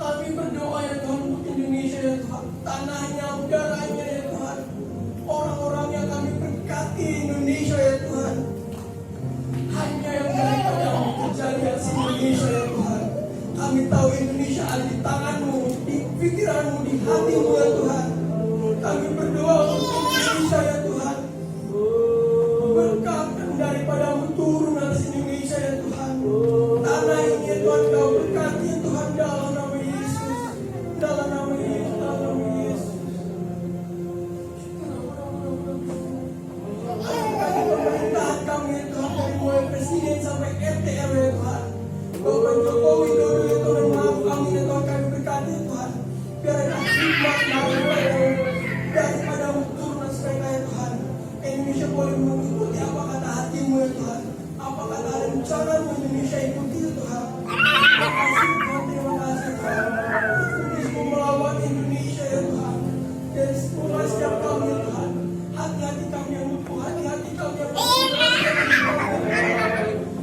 Kami berdoa ya Tuhan untuk Indonesia ya Tuhan, tanahnya, udaranya ya Tuhan, orang-orangnya kami berkati Indonesia ya Tuhan. Hanya yang daripada terjadi atas Indonesia ya Tuhan. Kami tahu Indonesia ada di tangan-Mu, di pikiran-Mu, di hati-Mu ya Tuhan. Kami berdoa untuk Indonesia ya Tuhan. Berkat daripada-Mu turun atas Indonesia ya Tuhan. Tanah ini ya Tuhan Kau berkati ya Tuhan dalam nama Yesus. Dalam nama Yesus, dalam nama Yesus. Pemerintahan kami ya Tuhan, dari mulai presiden sampai RT RW ya Tuhan. Bapak Jokowi Dodo ya Tuhan, maaf kami ya Tuhan, kami berkati ya Tuhan. Biar ada akibat daripada turun mereka ya Tuhan. Indonesia boleh mengikuti apa kata hati-Mu ya Tuhan. Apa kata rencana-Mu Indonesia ikuti ya Tuhan. Terima kasih Tuhan, terima kasih Tuhan. Tulismu melawan Indonesia ya Tuhan. Dari mulai setiap kami ya Tuhan. Hati-hati kami yang lupa, hati-hati kami yang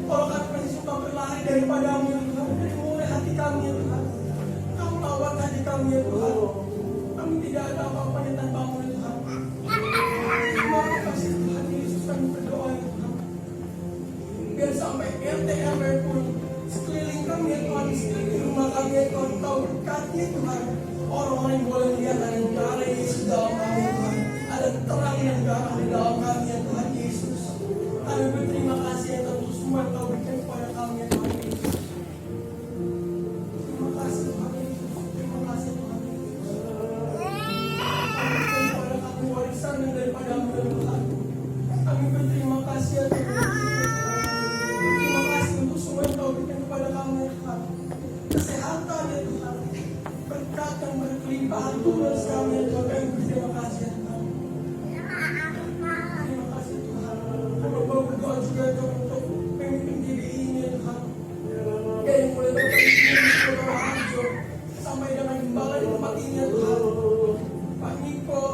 kalau kami masih suka berlari daripada-Mu ya Tuhan. Dari mulai hati kami ya Tuhan. Kau lawan hati kami ya Tuhan. Kami tidak ada apa-apanya tanpa-Mu ya Tuhan. Terima kasih Tuhan Yesus, kami berdoa ya Tuhan. Biar sampai RT RW pun sekeliling kami ya Tuhan, di sekeliling rumah kami ya Tuhan, Kau berkati ya Tuhan. Orang-orang yang boleh melihat ada darah Yesus dalam kami ya Tuhan. Ada terang yang darah di dalam kami ya Tuhan Yesus. Kami berterima kasih ya Tuhan untuk semua yang Kau berikan kepada kami ya Tuhan Yesus. Terima kasih Tuhan Yesus, terima kasih Tuhan Yesus. Kami berikan kepada kami warisan yang daripada-Mu ya Tuhan. Kami berterima kasih ya Tuhan. Terima kasih untuk semua yang Kau berikan kepada kami ya Tuhan. Kesehatan ya Tuhan. Berkat yang berkelimpahan turun kami ya Tuhan. Kami berterima kasih ya Tuhan. Terima kasih Tuhan. Kami mau berdoa juga ya Tuhan untuk pemimpin GBI ini ya Tuhan. Dari mulai Bapak Ibu Harjo sampai dengan gembala di tempat ini ya Tuhan. Pak Niko,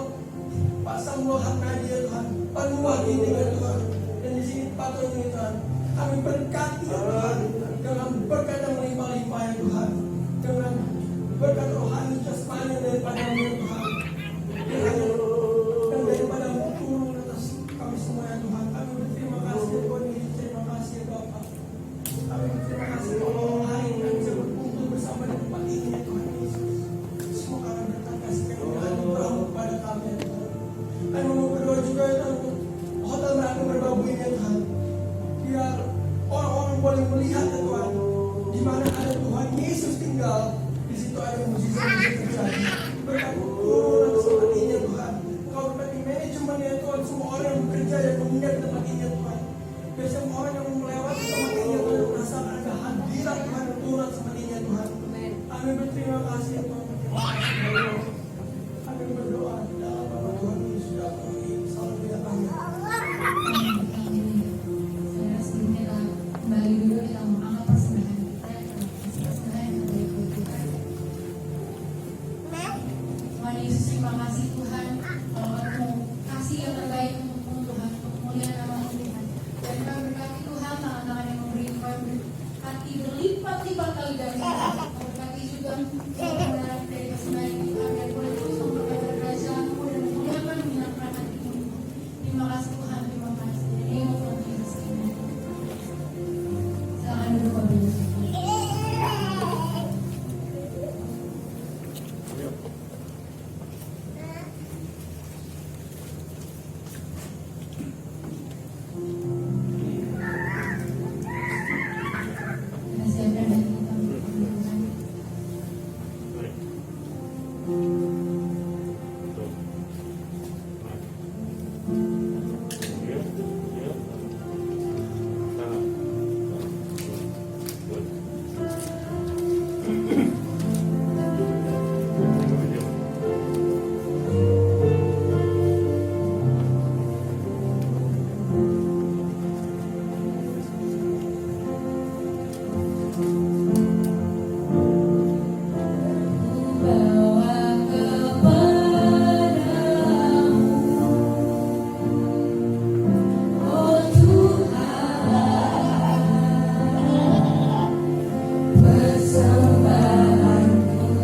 Pak Samuel Haknadi ya Tuhan. Pak Nuah ini ya Tuhan. Dan di sini Pak Tony ya Tuhan. Kami berkati ya Tuhan. Dengan berkat yang melimpah-limpah ya Tuhan. Dengan berkat rohani jasmani daripada-Mu ya Tuhan. Dan daripada-Mu turun atas kami semua ya Tuhan. Kami berterima kasih ya Tuhan Yesus. Terima kasih ya Bapak. Kami berterima kasih kalau hari ini kami bisa berkumpul bersama di tempat ini ya Tuhan Yesus. Semoga kami berkat kasih kepada-Mu kepada kami ya Tuhan. Kami mau berdoa juga ya Tuhan untuk Hotel Meraka Merbabu ini ya Tuhan. Biar orang-orang boleh melihat ya Tuhan, di mana ada Tuhan Yesus tinggal, di situ ada mujizat yang terjadi. Berkat turun atas tempat ini ya Tuhan. Kau berkati manajemen ya Tuhan, semua orang yang bekerja dan menginap di tempat ini ya Tuhan. Biar semua orang yang melewati tempat ini ya Tuhan, merasakan ada hadirat Tuhan yang turun atas tempat ini ya Tuhan. Kami berterima kasih ya Tuhan. Kami berdoa di dalam nama Tuhan Yesus dan Tuhan Yesus. Amin. Kembali dulu kita mengangkat persembahan kita, persembahan yang terbaik buat kita. Tuhan Yesus, terima kasih Tuhan, kalau Kamu kasih yang terbaik untuk Tuhan, untuk kemuliaan nama Tuhan. Dan kami berkati Tuhan, tangan-tangan yang memberi Tuhan berkati berlipat-lipat kali dari Tuhan. Berkati juga kebenaran dari persembahan kita, dan boleh terus memperkaya kerajaan-Mu dan memuliakan menyenangkan hati-Mu. Terima kasih Tuhan, terima kasih. Ini yang Tuhan Yesus. Silakan duduk Bapak Ibu. Kita siapkan dan kita berdoa. Persembahanku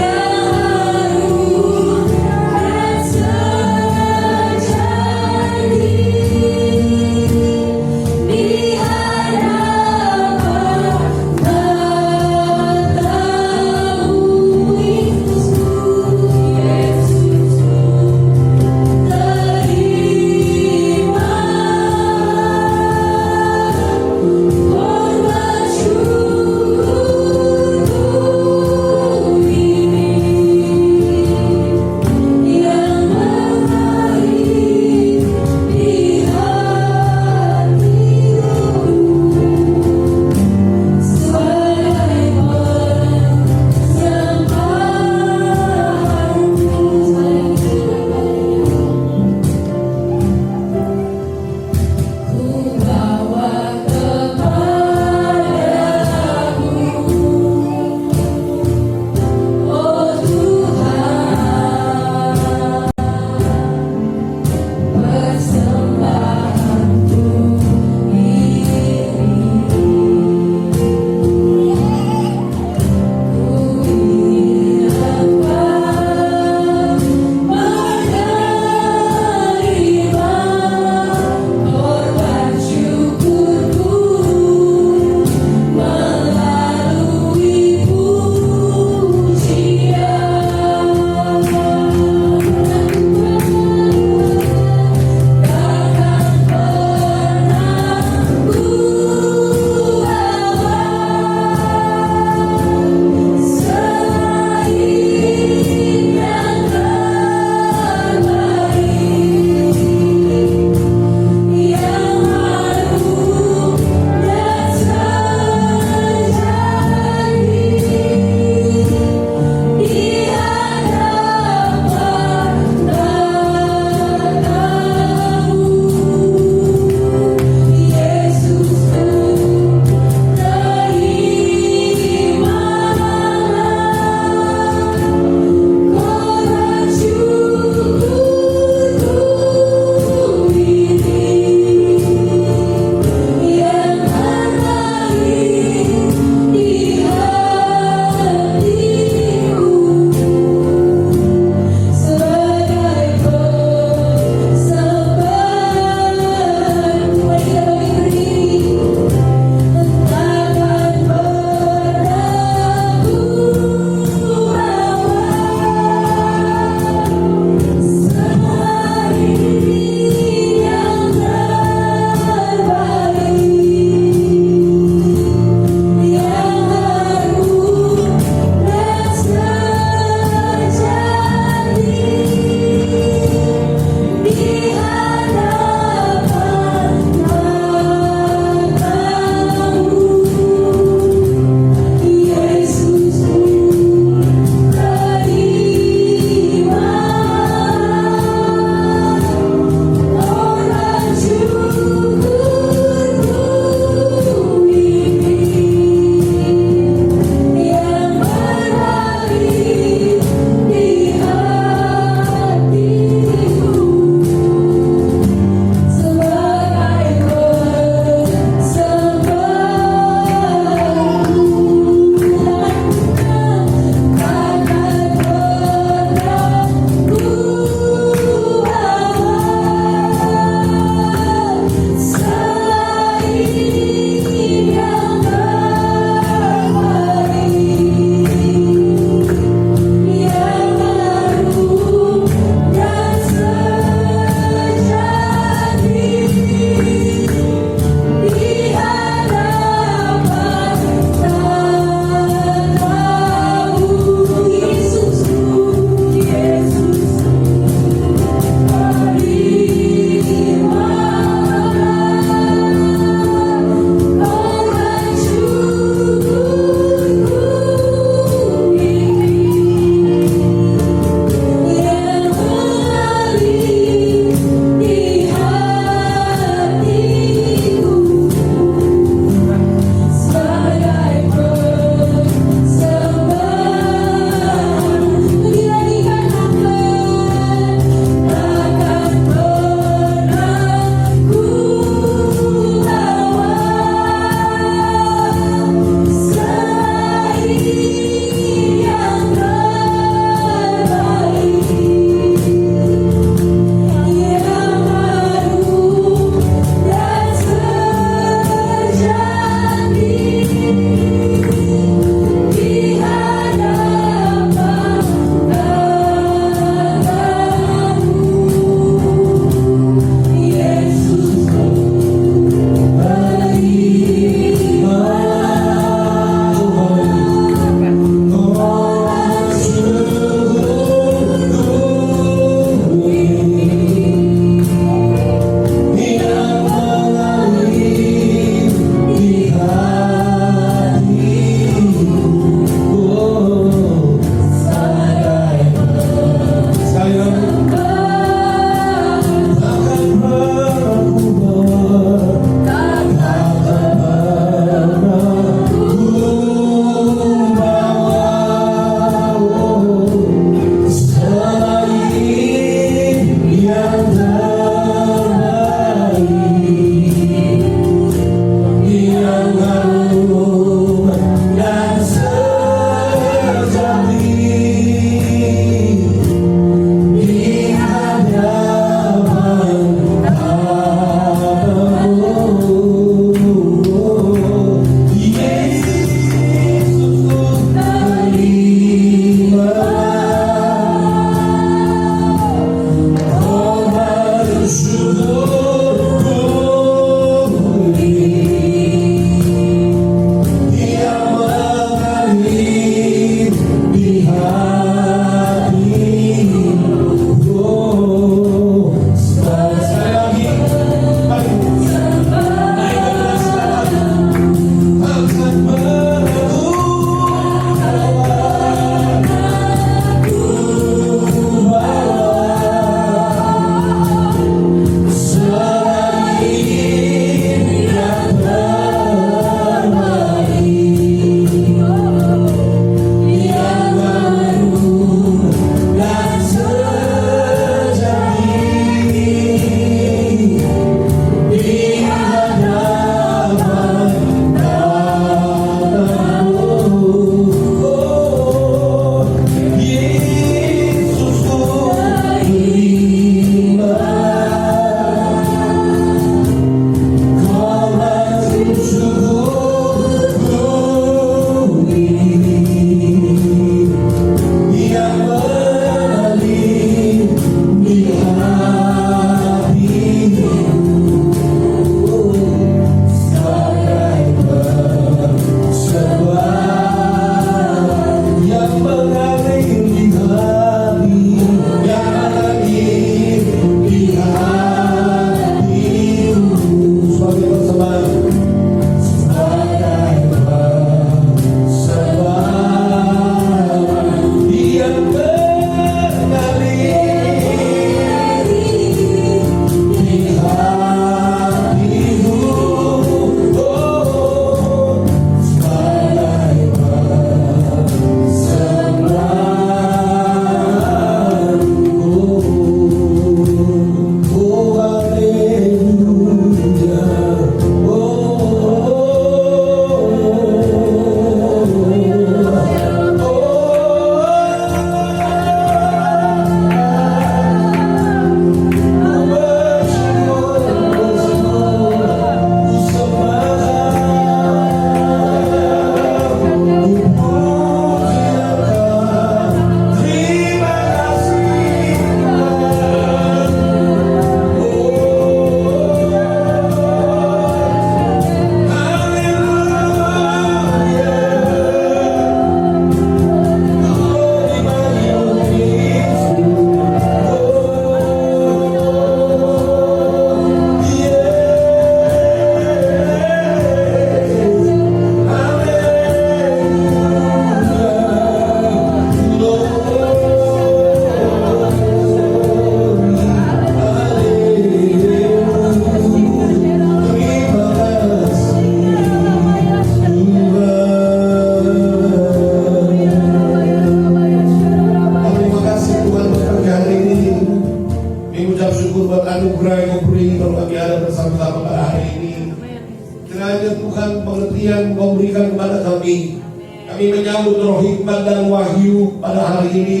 kami. Kami menyambut roh hikmat dan wahyu pada hari ini.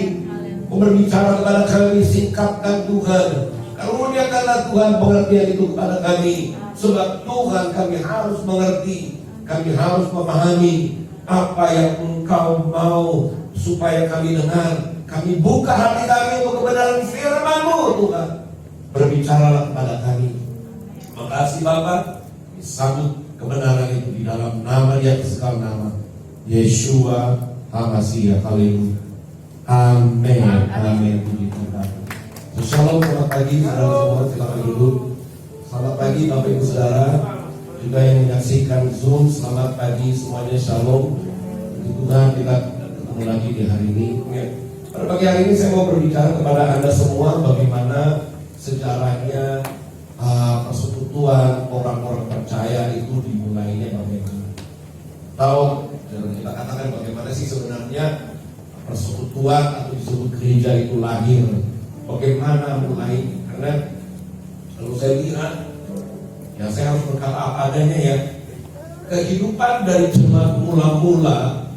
Berbicara kepada kami, singkapkan Tuhan. Karuniakanlah Tuhan pengertian itu kepada kami. Sebab Tuhan, kami harus mengerti, kami harus memahami apa yang Engkau mau supaya kami dengar. Kami buka hati kami untuk kebenaran firman-Mu, Tuhan. Berbicaralah kepada kami. Makasih Bapa, sambut kebenaran itu di dalam nama di atas segala nama, Yeshua HaMasiah. Haleluya. Amin. Amin. Puji Tuhan. Shalom, selamat pagi saudara semua, silakan duduk. Selamat pagi Bapak Ibu Saudara, juga yang menyaksikan Zoom. Selamat pagi semuanya, shalom. Puji Tuhan, kita ketemu lagi di hari ini. Pada pagi hari ini saya mau berbicara kepada Anda semua bagaimana sejarahnya persekutuan orang-orang percaya itu dimulainya bagaimana. Tahu, kita katakan bagaimana sih sebenarnya persekutuan atau disebut gereja itu lahir. Bagaimana mulai? Karena kalau saya lihat, ya saya harus berkata apa adanya ya. Kehidupan dari jemaat mula-mula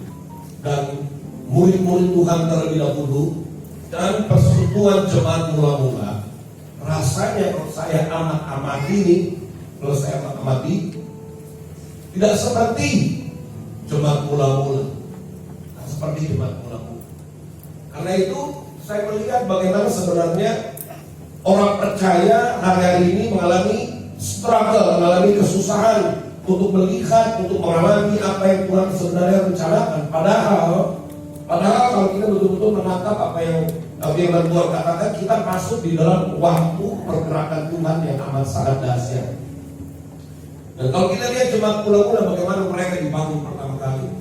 dan murid-murid Tuhan terlebih dahulu dan persekutuan jemaat mula-mula, rasanya kalau saya amati ini, kalau saya amati tidak seperti jemaat mula-mula, tidak seperti jemaat mula-mula. Karena itu saya melihat bagaimana sebenarnya orang percaya hari-hari ini mengalami struggle, mengalami kesusahan untuk melihat, untuk mengalami apa yang Tuhan sebenarnya rencanakan. Padahal kalau kita betul-betul menangkap apa yang Tuhan katakan, kita masuk di dalam waktu pergerakan Tuhan yang amat sangat dahsyat. Dan kalau kita lihat jemaat mula-mula bagaimana mereka dibangun pertama kali,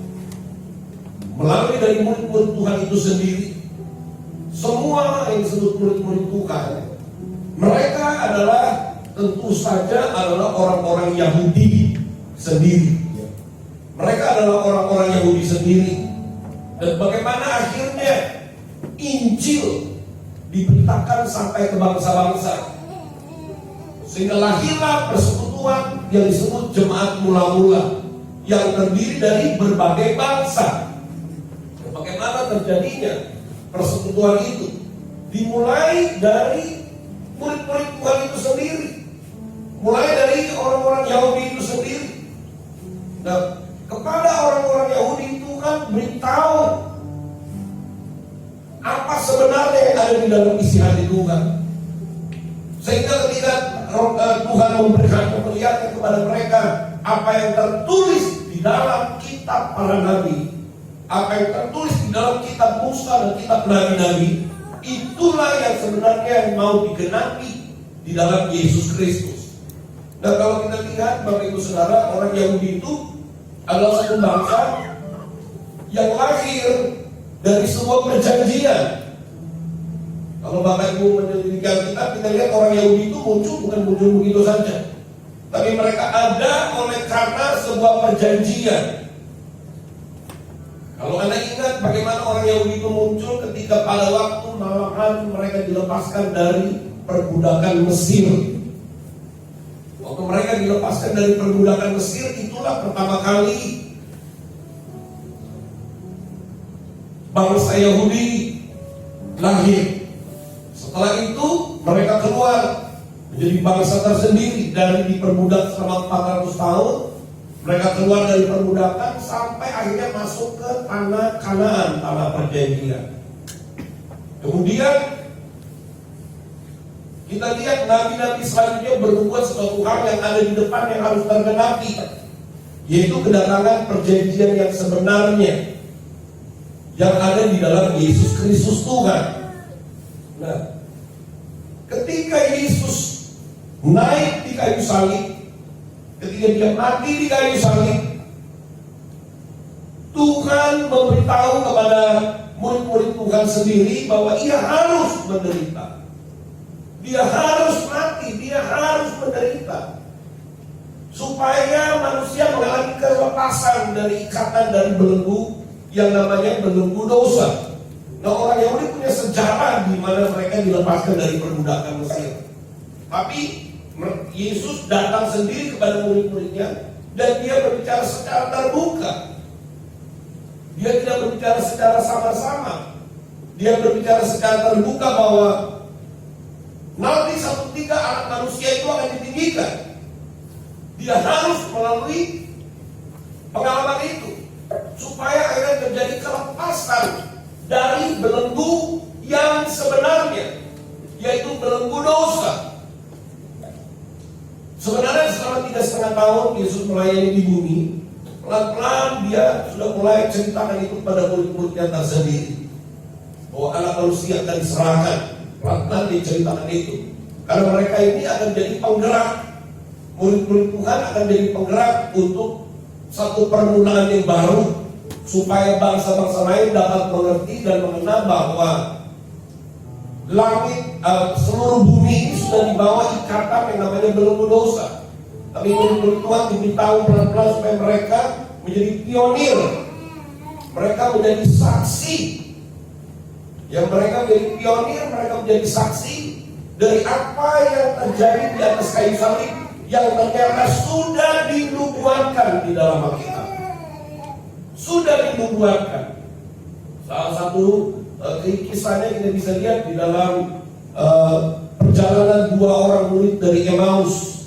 melalui dari murid-murid Tuhan itu sendiri. Semua yang disebut murid-murid Tuhan, mereka adalah tentu saja adalah orang-orang Yahudi sendiri. Mereka adalah orang-orang Yahudi sendiri. Dan bagaimana akhirnya Injil diberitakan sampai ke bangsa-bangsa, sehingga lahirlah persekutuan yang disebut jemaat mula-mula yang terdiri dari berbagai bangsa. Dan bagaimana terjadinya persekutuan itu? Dimulai dari murid-murid Tuhan itu sendiri, mulai dari orang-orang Yahudi itu sendiri. Nah, kepada orang-orang Yahudi itu kan beritahu apa sebenarnya yang ada di dalam isi hati Tuhan, sehingga ketika Tuhan memberikan penglihatan kepada mereka apa yang tertulis di dalam kitab para nabi, apa yang tertulis di dalam kitab Musa dan kitab nabi-nabi, itulah yang sebenarnya yang mau digenapi di dalam Yesus Kristus. Nah, kalau kita lihat Bapak Ibu Saudara, orang Yahudi itu adalah satu bangsa yang lahir dari sebuah perjanjian. Kalau Bapak Ibu menyelidiki kita lihat orang Yahudi itu bukan muncul begitu saja, tapi mereka ada oleh karena sebuah perjanjian. Kalau Anda ingat bagaimana orang Yahudi itu muncul ketika pada waktu malahan mereka dilepaskan dari perbudakan Mesir. Waktu mereka dilepaskan dari perbudakan Mesir, itulah pertama kali bangsa Yahudi lahir. Setelah itu mereka keluar menjadi bangsa tersendiri dari diperbudak selama 400 tahun. Mereka keluar dari perbudakan sampai akhirnya masuk ke tanah Kanaan, tanah perjanjian. Kemudian kita lihat nabi-nabi selanjutnya berbuat sesuatu hal yang ada di depan yang harus tergenapi, yaitu kedatangan perjanjian yang sebenarnya yang ada di dalam Yesus Kristus Tuhan. Nah, ketika Yesus naik di kayu salib, ketika dia mati di kayu salib, Tuhan memberitahu kepada murid-murid Tuhan sendiri bahwa ia harus menderita. Dia harus mati, dia harus menderita, supaya manusia mengalami kelepasan dari ikatan dari belenggu yang namanya belenggu dosa. Nah, orang Yahudi punya sejarah di mana mereka dilepaskan dari perbudakan Mesir. Tapi Yesus datang sendiri kepada murid-muridnya dan dia berbicara secara terbuka Dia tidak berbicara secara sama-sama. Dia berbicara secara terbuka bahwa nanti satu ketika anak manusia itu akan ditinggikan. Dia harus melalui pengalaman itu supaya akhirnya terjadi kelepasan dari belenggu yang sebenarnya, yaitu belenggu dosa. Sebenarnya selama 3,5 tahun Yesus melayani di bumi, pelan-pelan dia sudah mulai ceritakan itu kepada murid-muridnya tersendiri, bahwa anak manusia akan diserahkan. Pelan-pelan dia ceritakan itu, karena mereka ini akan jadi penggerak. Murid-murid Tuhan akan jadi penggerak untuk satu permulaan yang baru, supaya bangsa-bangsa lain dapat mengerti dan mengenal bahwa langit, seluruh bumi ini sudah dibawa ikatan yang namanya belenggu dosa. Tapi murid-murid Tuhan diberitahu pelan-pelan supaya mereka menjadi pionir, mereka menjadi saksi. Yang mereka menjadi pionir, mereka menjadi saksi dari apa yang terjadi di atas kayu salib, yang ternyata sudah dinubuatkan di dalam Alkitab. Sudah dinubuatkan. Salah satu kisahnya kita bisa lihat di dalam perjalanan 2 orang murid dari Emmaus.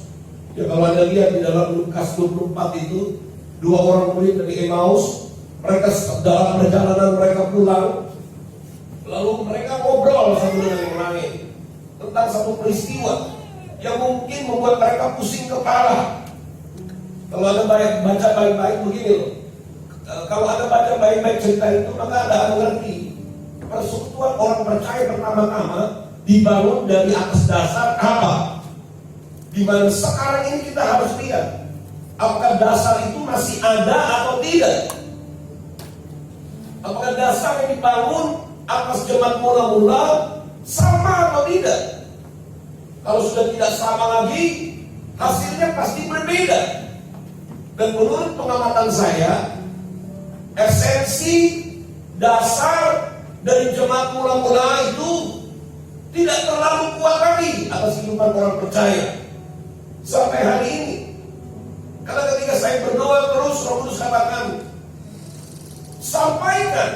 Ya, kalau Anda lihat di dalam Lukas 24 itu, 2 orang murid dari Emmaus, mereka dalam perjalanan mereka pulang, lalu mereka ngobrol satu dengan yang lain tentang satu peristiwa yang mungkin membuat mereka pusing kepala. Kalau Anda baca baik-baik begini loh, kalau Anda baca baik-baik cerita itu, maka Anda akan mengerti persekutuan orang percaya pertama-tama dibangun dari atas dasar apa? Dimana sekarang ini kita harus lihat apakah dasar itu masih ada atau tidak. Apakah dasar yang dibangun atas jemaat mula-mula sama atau tidak? Kalau sudah tidak sama lagi, hasilnya pasti berbeda. Dan menurut pengamatan saya, esensi dasar dari jemaat mula-mula itu tidak terlalu kuat lagi atas kehidupan orang percaya sampai hari ini. Karena ketika saya berdoa terus, Roh Kudus katakan, sampaikan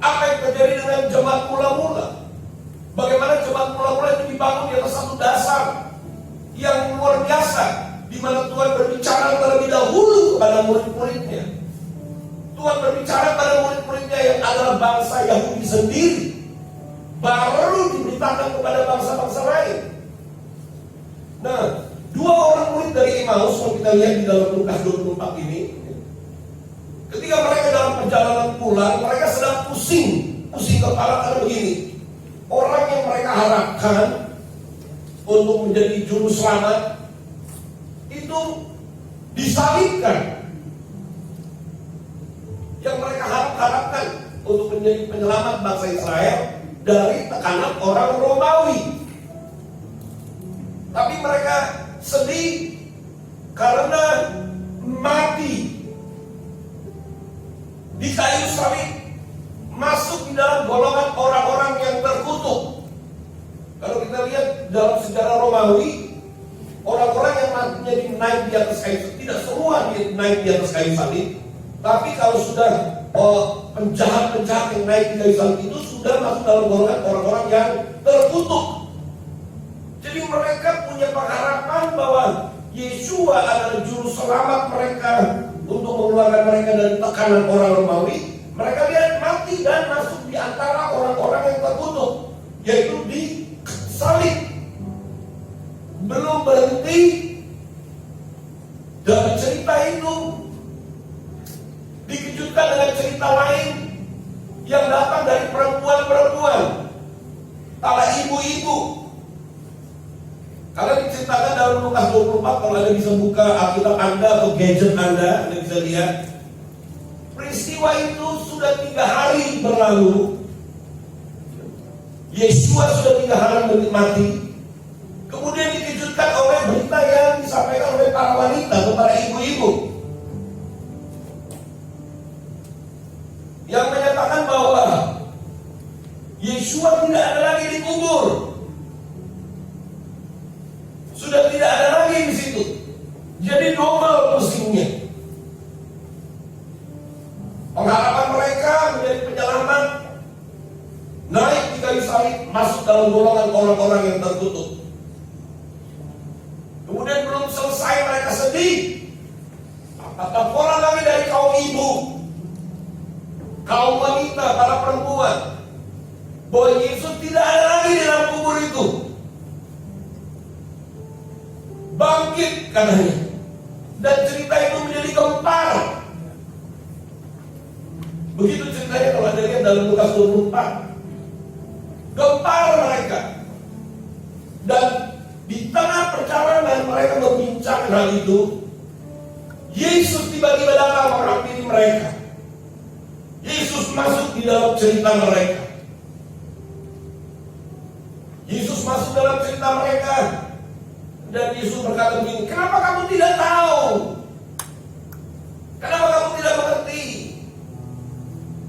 apa yang terjadi dengan jemaat mula-mula. Bagaimana jemaat mula-mula itu dibangun di atas satu dasar yang luar biasa, di mana Tuhan berbicara terlebih dahulu kepada murid-muridnya. Tuhan berbicara pada murid-muridnya yang adalah bangsa Yahudi sendiri, baru diberitakan kepada bangsa-bangsa lain. Nah, 2 orang murid dari Emmaus, kalau kita lihat di dalam Lukas 24 ini, ketika mereka dalam perjalanan pulang, mereka sedang pusing kepala karena begini. Orang yang mereka harapkan untuk menjadi juru selamat itu disalibkan. Yang mereka harapkan untuk menjadi penyelamat bangsa Israel dari tekanan orang Romawi. Tapi mereka sedih karena mati di kayu salib, masuk di dalam golongan orang-orang yang terkutuk. Kalau kita lihat dalam sejarah Romawi, orang-orang yang matinya naik di atas kayu salib, tidak semua naik di atas kayu salib. Tapi kalau sudah penjahat-penjahat yang naik di kayu salib itu sudah masuk dalam golongan orang-orang yang terkutuk. Jadi mereka punya pengharapan bahwa Yeshua adalah juru selamat mereka untuk mengeluarkan mereka dari tekanan orang Romawi. Mereka lihat mati dan masuk di antara orang-orang yang terkutuk, yaitu di salib. Belum berhenti dari cerita itu, dikejutkan dengan cerita lain yang datang dari perempuan-perempuan, para ibu-ibu. Kalau diceritakan dalam Lukas 24, kalau Anda bisa buka Alkitab Anda atau gadget Anda bisa lihat peristiwa itu sudah 3 hari berlalu. Yeshua sudah 3 hari mati. Kemudian dikejutkan oleh berita yang disampaikan oleh para wanita atau para ibu-ibu yang menyatakan bahwa Yeshua tidak ada lagi dikubur. Sudah tidak ada lagi di situ. Jadi normal pusingnya. Pengharapan salib masuk dalam golongan orang-orang yang terkutuk. Kemudian belum selesai mereka sedih. Laporan kami dari kaum ibu, kaum wanita, para perempuan, bahwa Yesus tidak ada lagi di dalam kubur itu. Bangkit katanya. Dan cerita itu menjadi gempar. Begitu ceritanya kalau Anda lihat dalam Lukas 24. Gempar mereka. Dan di tengah perjalanan mereka membincangkan hal itu, Yesus tiba-tiba datang menghampiri mereka. Yesus masuk di dalam cerita mereka. Yesus masuk dalam cerita mereka. Dan Yesus berkata begini, kenapa kamu tidak tahu? Kenapa kamu tidak mengerti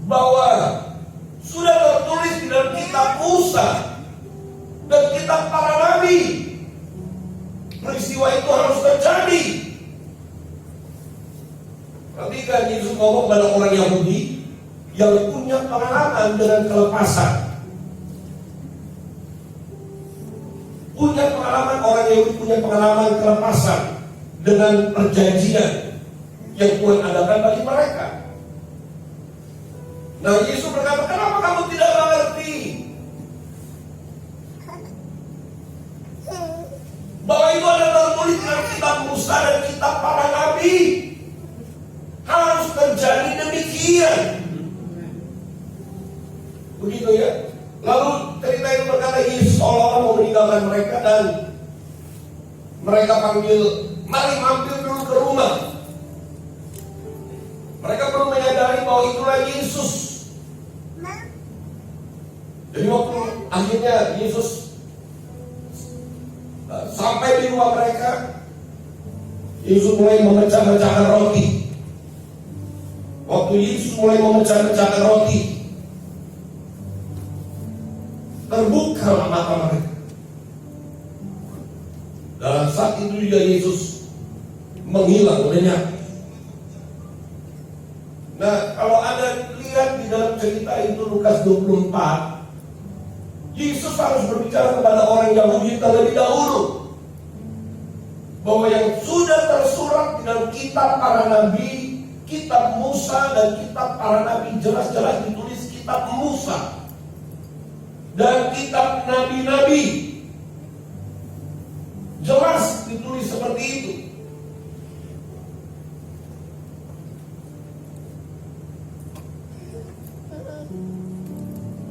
bahwa sudah tertulis di dalam kitab Musa dan kitab para nabi, peristiwa itu harus terjadi. Ketika Yesus ngomong pada orang Yahudi yang punya pengalaman dengan kelepasan, punya pengalaman, orang Yahudi punya pengalaman kelepasan dengan perjanjian yang Tuhan adakan bagi mereka. Nah, Yesus berkata, kenapa kamu tidak mengerti bahwa itu ada tertulis dalam kitab Musa dan kitab para nabi? Harus terjadi demikian. Begitu ya. Lalu cerita itu berkata Yesus seolah-olah mau meninggalkan mereka dan mereka panggil, mari mampir dulu ke rumah. Mereka perlu menyadari bahwa itulah Yesus. Jadi waktu akhirnya Yesus sampai di rumah mereka, Yesus mulai memecah-mecahkan roti. Waktu Yesus mulai memecah-mecahkan roti, terbuka mata mereka. Dalam saat itu juga Yesus menghilang, lenyap. Nah, kalau Anda lihat di dalam cerita itu Lukas 24, Yesus harus berbicara kepada orang Yahudi terlebih dahulu bahwa yang sudah tersurat di dalam kitab para nabi, kitab Musa dan kitab para nabi, jelas-jelas ditulis kitab Musa dan kitab nabi-nabi, jelas ditulis seperti itu.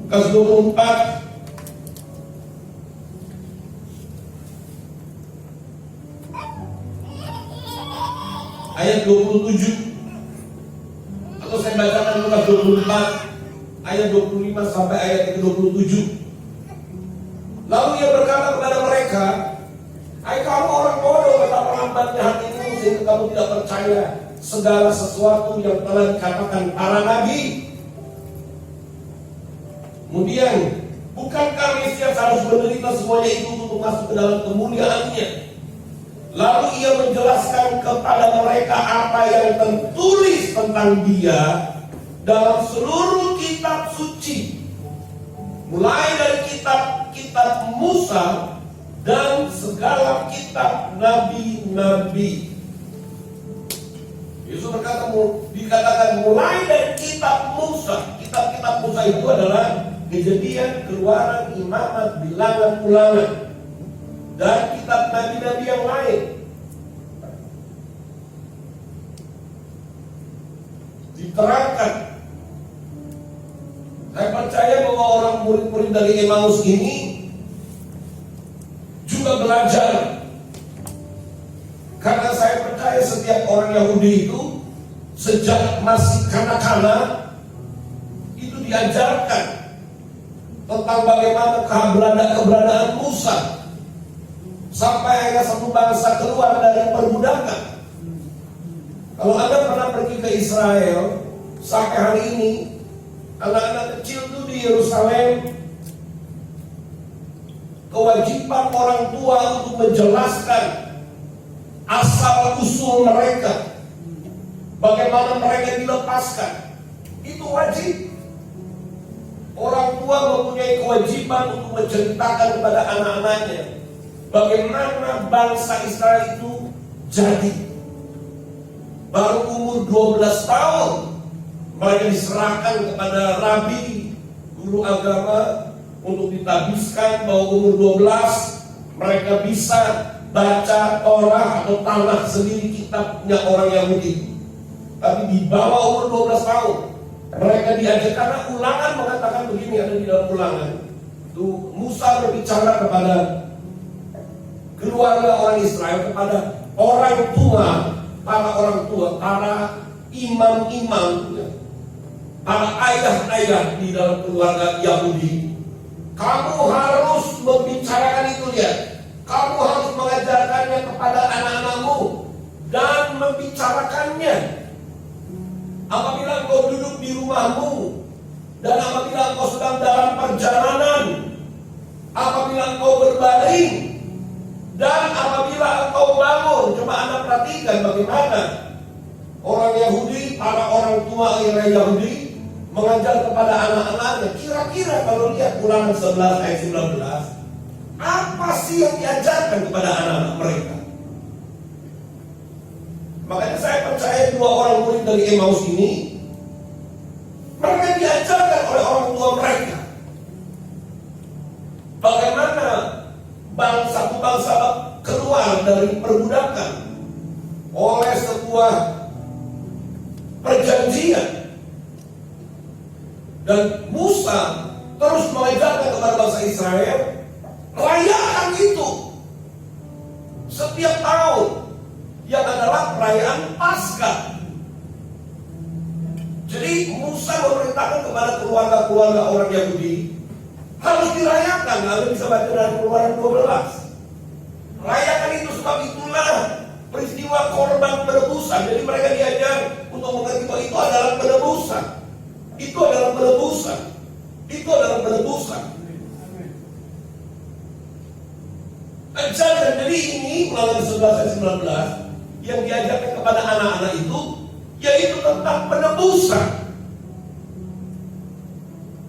Lukas 24 ayat 27, atau saya bacakan Lukas 24 ayat 25 sampai ayat 27. Lalu ia berkata kepada mereka, hai kamu orang bodoh, betapa lambatnya hatimu sehingga kamu tidak percaya segala sesuatu yang telah dikatakan para nabi. Kemudian, bukankah Mesias harus menderita semuanya itu untuk masuk ke dalam kemuliaannya? Lalu ia menjelaskan kepada mereka apa yang tertulis tentang dia dalam seluruh kitab suci, mulai dari kitab Musa dan segala kitab nabi-nabi. Yesus berkata, dikatakan mulai dari kitab Musa. Kitab-kitab Musa itu adalah Kejadian, Keluaran, Imamat, Bilangan, Ulangan, dan kitab nabi-nabi yang lain. Diterangkan. Saya percaya bahwa orang murid-murid dari Emmaus ini juga belajar. Karena saya percaya setiap orang Yahudi itu sejak masih kanak-kanak itu diajarkan tentang bagaimana keberadaan Musa sampai akhirnya satu bangsa keluar dari perbudakan. Kalau Anda pernah pergi ke Israel, sampai hari ini anak-anak kecil itu di Yerusalem, kewajiban orang tua untuk menjelaskan asal usul mereka, bagaimana mereka dilepaskan, itu wajib. Orang tua mempunyai kewajiban untuk menceritakan kepada anak-anaknya bagaimana bangsa Israel itu jadi. Baru umur 12 tahun mereka diserahkan kepada rabi, guru agama, untuk ditabiskan bahwa umur 12 mereka bisa baca Torah atau tanah sendiri, kitabnya orang Yahudi. Tapi di bawah umur 12 tahun mereka diajak, karena Ulangan mengatakan begini, ada di dalam Ulangan. Tuh, Musa berbicara kepada keluarga orang Israel, kepada orang tua, para imam-imam, para ayah-ayah di dalam keluarga Yahudi. Kamu harus membicarakan itu, lihat. Kamu harus mengajarkannya kepada anak-anakmu dan membicarakannya. Apabila engkau duduk di rumahmu, dan apabila engkau sedang dalam perjalanan, apabila engkau berbaring, dan apabila engkau bangun. Coba Anda perhatikan bagaimana orang Yahudi, para orang tua orang Yahudi mengajar kepada anak-anaknya. Kira-kira kalau lihat Ulangan 11 ayat 19, apa sih yang diajarkan kepada anak-anak mereka? Makanya saya percaya 2 orang murid dari Emmaus ini, mereka diajarkan oleh orang tua mereka bagaimana satu bangsa keluar dari perbudakan oleh sebuah perjanjian. Dan Musa terus mengajarkan kepada bangsa Israel, rayakan itu setiap tahun, yang adalah perayaan Paskah. Jadi Musa memerintahkan kepada keluarga-keluarga orang Yahudi harus dirayakan. Anda bisa baca dari Keluaran 12. Rayakan itu, sebab itulah peristiwa korban penebusan. Jadi mereka diajar untuk mengerti bahwa itu adalah penebusan. Itu adalah penebusan. Itu adalah penebusan. Ajarkan. Jadi ini Ulangan 11 ayat 19 yang diajarkan kepada anak-anak itu, yaitu tentang penebusan.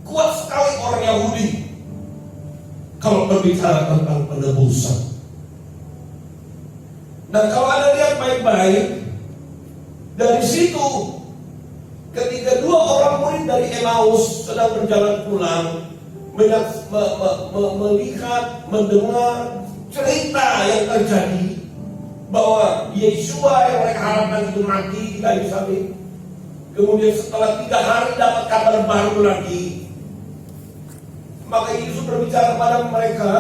Kuat sekali orang Yahudi kalau berbicara tentang penebusan. Dan kalau Anda lihat baik-baik, dari situ ketika 2 orang murid dari Emmaus sedang berjalan pulang, melihat, mendengar cerita yang terjadi, bahwa Yeshua yang mereka harapkan itu mati di kayu salib. Kemudian setelah 3 hari dapat kabar baru lagi. Maka Yesus berbicara kepada mereka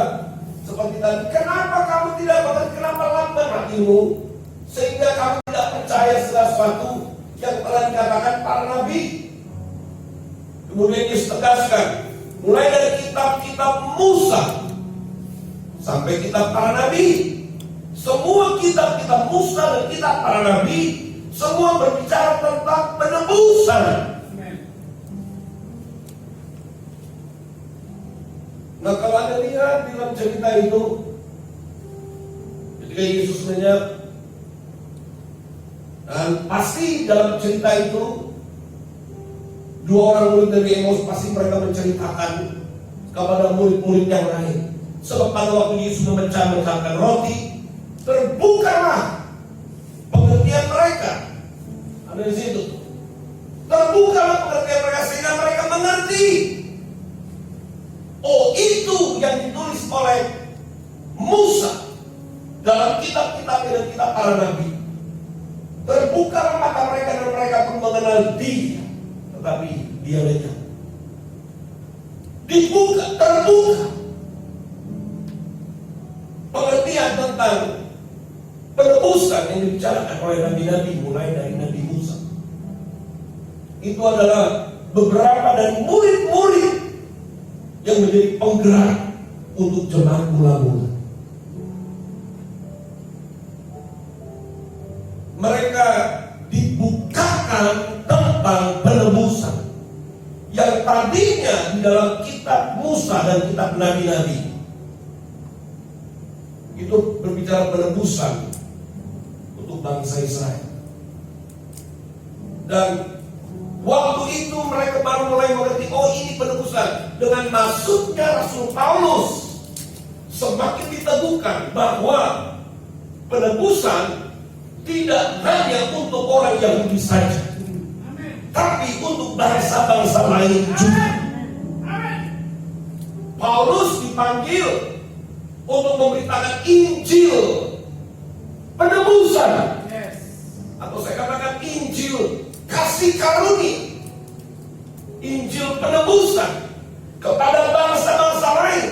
seperti tadi, kenapa kamu tidak mengerti, kenapa lambat hatimu, sehingga kamu tidak percaya segala sesuatu yang telah dikatakan para nabi. Kemudian Yesus tegaskan, mulai dari kitab-kitab Musa sampai kitab para nabi. Semua kitab-kitab Musa dan kitab para nabi semua berbicara tentang penebusan. Nah, kalau Anda lihat dalam cerita itu, ketika Yesus menyebut, dan pasti dalam cerita itu 2 orang murid dari Emmaus pasti mereka menceritakan kepada murid-murid yang lain. Sebab pada waktu Yesus memecah-mecahkan roti, terbukalah pengertian mereka. Ada di situ. Terbukalah pengertian mereka sehingga mereka mengerti. Oh, itu yang ditulis oleh Musa dalam kitab-kitab dan kitab para nabi. Terbukalah mata mereka dan mereka pun mengenal Dia, tetapi dia lenyap. Dibuka, terbuka pengertian tentang penebusan yang dibicarakan oleh nabi-nabi, mulai dari Nabi Musa. Itu adalah beberapa dari murid-murid yang menjadi penggerak untuk jemaat mula-mula. Mereka dibukakan tentang penebusan yang tadinya di dalam kitab Musa dan kitab nabi-nabi itu berbicara penebusan untuk bangsa Israel. Dan Waktu itu mereka baru mulai mengerti, oh ini penebusan. Dengan masuknya Rasul Paulus, semakin diteguhkan bahwa penebusan tidak hanya untuk orang Yahudi saja, tapi untuk bangsa-bangsa lain juga. Paulus dipanggil untuk memberitakan Injil penebusan, atau saya katakan Injil kasih karunia, Injil penebusan kepada bangsa-bangsa lain.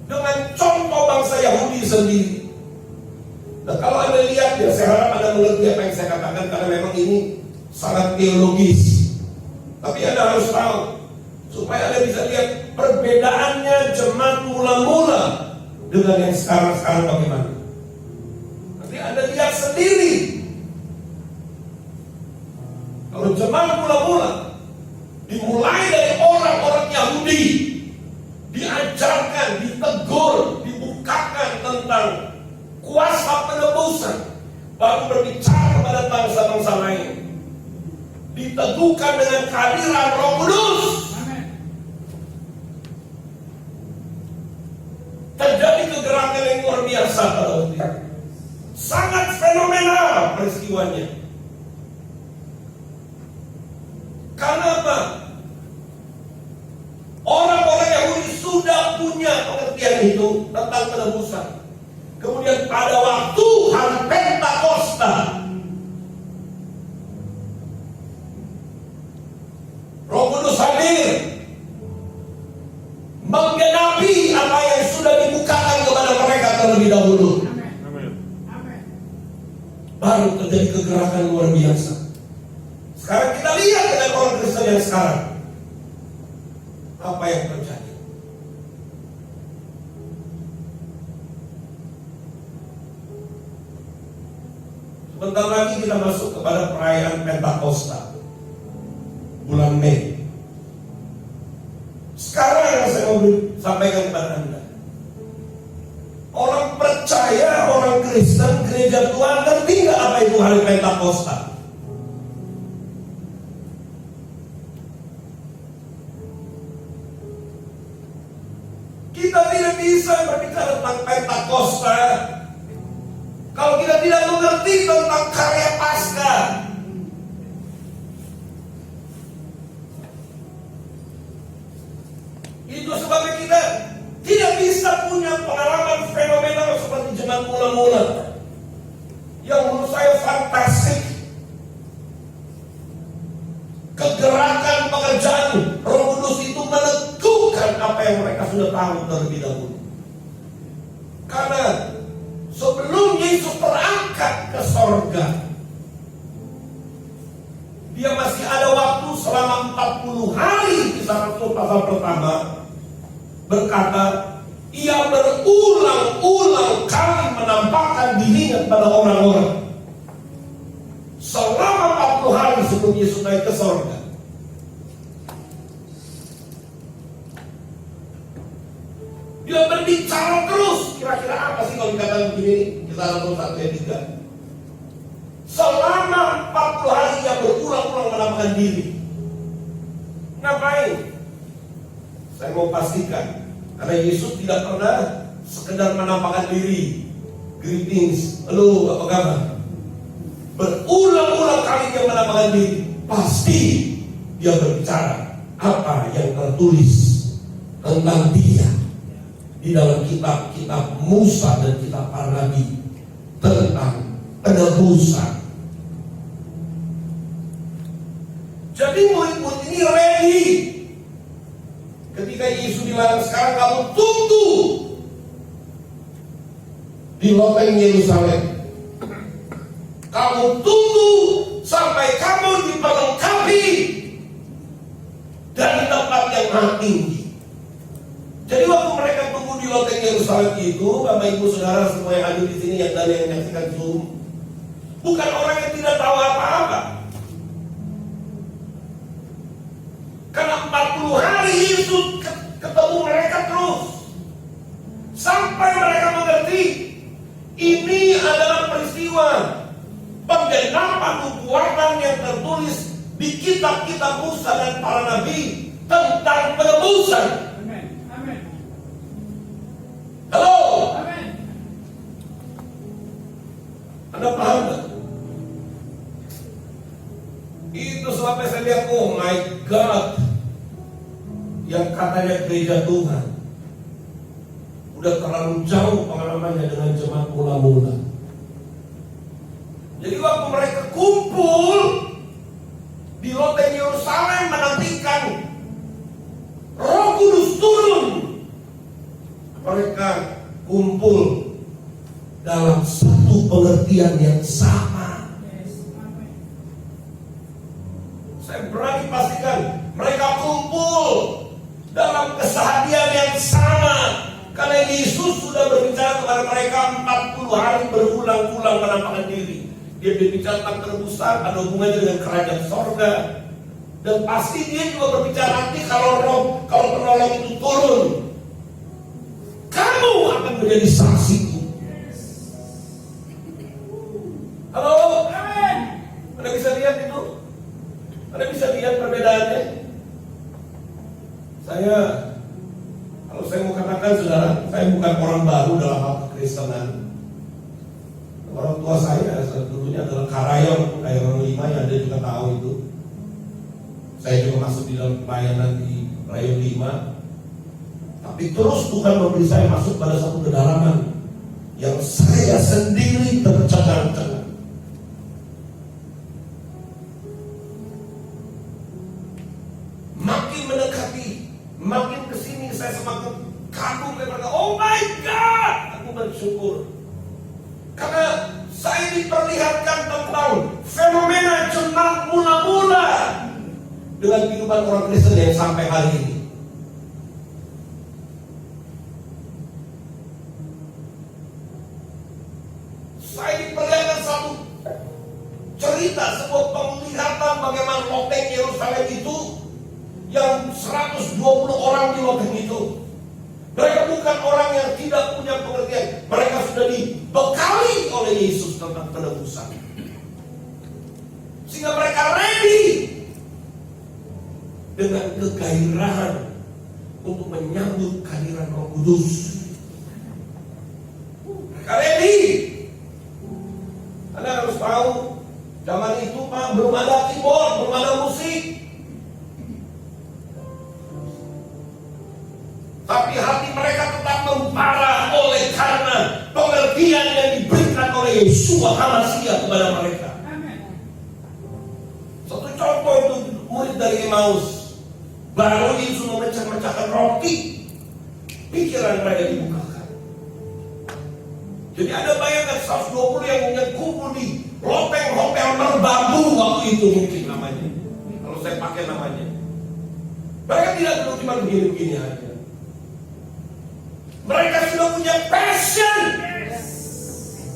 Dengan contoh bangsa Yahudi sendiri. Nah, kalau Anda lihat ya, saya harap Anda mengerti apa yang saya katakan, karena memang ini sangat teologis. Tapi Anda harus tahu, supaya Anda bisa lihat perbedaannya jemaat mula-mula dengan yang sekarang-sekarang bagaimana. Nanti Anda lihat sendiri. Kalau jemaat mula-mula dimulai dari orang-orang Yahudi, diajarkan, ditegur, dibukakan tentang kuasa penebusan, baru berbicara kepada bangsa-bangsa lain, diteguhkan dengan kehadiran Roh Kudus. Terjadi kegerakan yang luar biasa pada waktu itu. Sangat fenomenal peristiwanya. Karena apa? Orang-orang Yahudi sudah punya pengertian itu tentang penebusan. Kemudian pada waktu hari Pentakosta, Roh Kudus hadir, menggenapi apa yang sudah dibukakan kepada mereka terlebih dahulu. Baru terjadi kegerakan luar biasa. Sekarang kita lihat dengan orang Kristen yang sekarang, apa yang terjadi. Sebentar lagi kita masuk kepada perayaan Pentakosta, bulan Mei. Sekarang yang saya mau sampaikan kepada Anda, orang percaya, orang Kristen, gereja Tuhan, ngerti nggak apa itu hari Pentakosta? Kita tidak bisa berbicara tentang Pentakosta kalau kita tidak mengerti tentang karya Paskah. Itu sebabnya kita tidak bisa punya pengalaman fenomenal seperti jemaat mula-mula, yang menurut saya fantastik. Kegerakan pekerjaan Roh Kudus itu meneguhkan apa yang mereka sudah tahu terlebih dahulu. Karena sebelum Yesus terangkat ke sorga, dia masih ada waktu selama 40 hari. Kisah Rasul pasal pertama berkata, ia berulang-ulang kali menampakkan dirinya kepada orang-orang. Selama 40 hari sebelum Yesus naik ke sorga. Dia berbicara terus. Kira-kira apa sih kalau dikatakan begini? Kita langsung 1 ayat 3. Selama 40 hari dia berulang-ulang menampakkan diri. Ngapain? Saya mau pastikan, karena Yesus tidak pernah sekedar menampakkan diri. Greetings, halo, apa kabar? Berulang-ulang kali dia menampakkan diri. Pasti dia berbicara apa yang tertulis tentang dia di dalam kitab-kitab Musa dan kitab para nabi tentang penebusan. Jadi murid-murid ini ready. Ketika Yesus bilang, sekarang kamu tunggu di loteng Yerusalem. Kamu tunggu sampai kamu diperlengkapi dari tempat yang maha tinggi. Jadi waktu mereka tunggu di loteng Yerusalem itu, Bapak Ibu Saudara semua yang ada di sini, yang dari yang menyaksikan Zoom, bukan orang yang tidak tahu apa-apa. Karena 40 hari Yesus ketemu mereka terus, sampai mereka mengerti ini adalah peristiwa penggenapan nubuat di kitab-kitab Musa dan para nabi tentang penebusan. Amin. Halo? Amin. Anda paham gak? Itu sebabnya saya lihat, oh my God, yang katanya gereja Tuhan udah terlalu jauh pengalamannya dengan jemaat mula-mula. Jadi waktu mereka kumpul di loteng Yerusalem menantikan Roh Kudus turun, mereka kumpul dalam satu pengertian yang sama. Saya berani pastikan mereka kumpul dalam keseharian yang sama, karena Yesus sudah berbicara kepada mereka 40 hari berulang-ulang menampakkan diri. Dia berbicara tentang terebusan, ada hubungannya dengan kerajaan sorga. Dan pasti dia juga berbicara nanti kalau penolong itu turun, kamu akan menjadi saksiku. Halo? Amin. Anda bisa lihat itu? Anda bisa lihat perbedaannya? Kalau saya mau katakan, saudara, saya bukan orang baru dalam hal kekristenan. Orang tua saya dulunya adalah karyawan 5 yang Anda juga tahu itu. Saya juga masuk di dalam pelayanan di Rayon 5. Tapi terus Tuhan memberi saya masuk pada satu kedalaman yang saya sendiri tercengang-cengang. Makin mendekati, makin kesini saya semakin kagum kepada, oh my God, aku bersyukur. Karena saya diperlihatkan tentang fenomena jemaat mula-mula dengan kehidupan orang Kristen yang sampai hari ini. Saya diperlihatkan satu cerita, sebuah penglihatan bagaimana loteng Yerusalem itu yang 120 orang di loteng itu. Mereka bukan orang yang tidak punya pengertian. Mereka sudah dibekali oleh Yesus tentang penebusan, sehingga mereka ready dengan kegairahan untuk menyambut kehadiran Roh Kudus. Mereka ready. Anda harus tahu, zaman itu Pak, belum ada keyboard, belum ada musik. Tapi hati mereka tetap membara oleh karena pengertian yang diberikan oleh Yeshua HaMashiach kepada mereka. Satu contoh itu murid dari Emmaus, baru Yesus memecah-mecahkan roti, pikiran mereka dibukakan. Jadi ada bayangkan 120 yang kumpul di loteng hotel berbambu waktu itu, mungkin namanya, kalau saya pakai namanya. Mereka tidak duduk cuma begini-begini aja. Mereka sudah punya passion.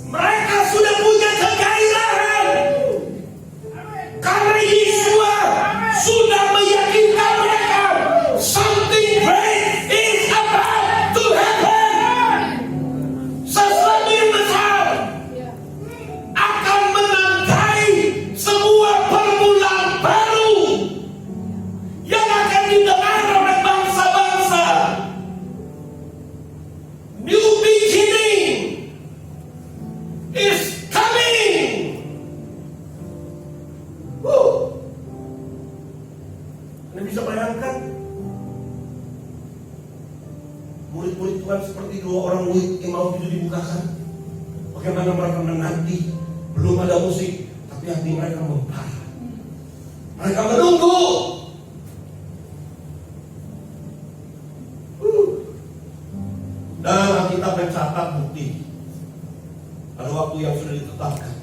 Mereka sudah punya kegairahan. Karena Yeshua sudah meyakinkan mereka something great is about to happen. Sesuatu yang besar akan menandai sebuah permulaan baru yang akan didengar oleh bangsa-bangsa. New beginning is coming. Anda bisa bayangkan murid-murid Tuhan seperti 2 orang murid yang mau itu dibukakan. Bagaimana mereka menanti, belum ada musik, tapi hati mereka membara. Mereka menunggu. Dan Alkitab mencatat bukti pada waktu yang sudah ditetapkan,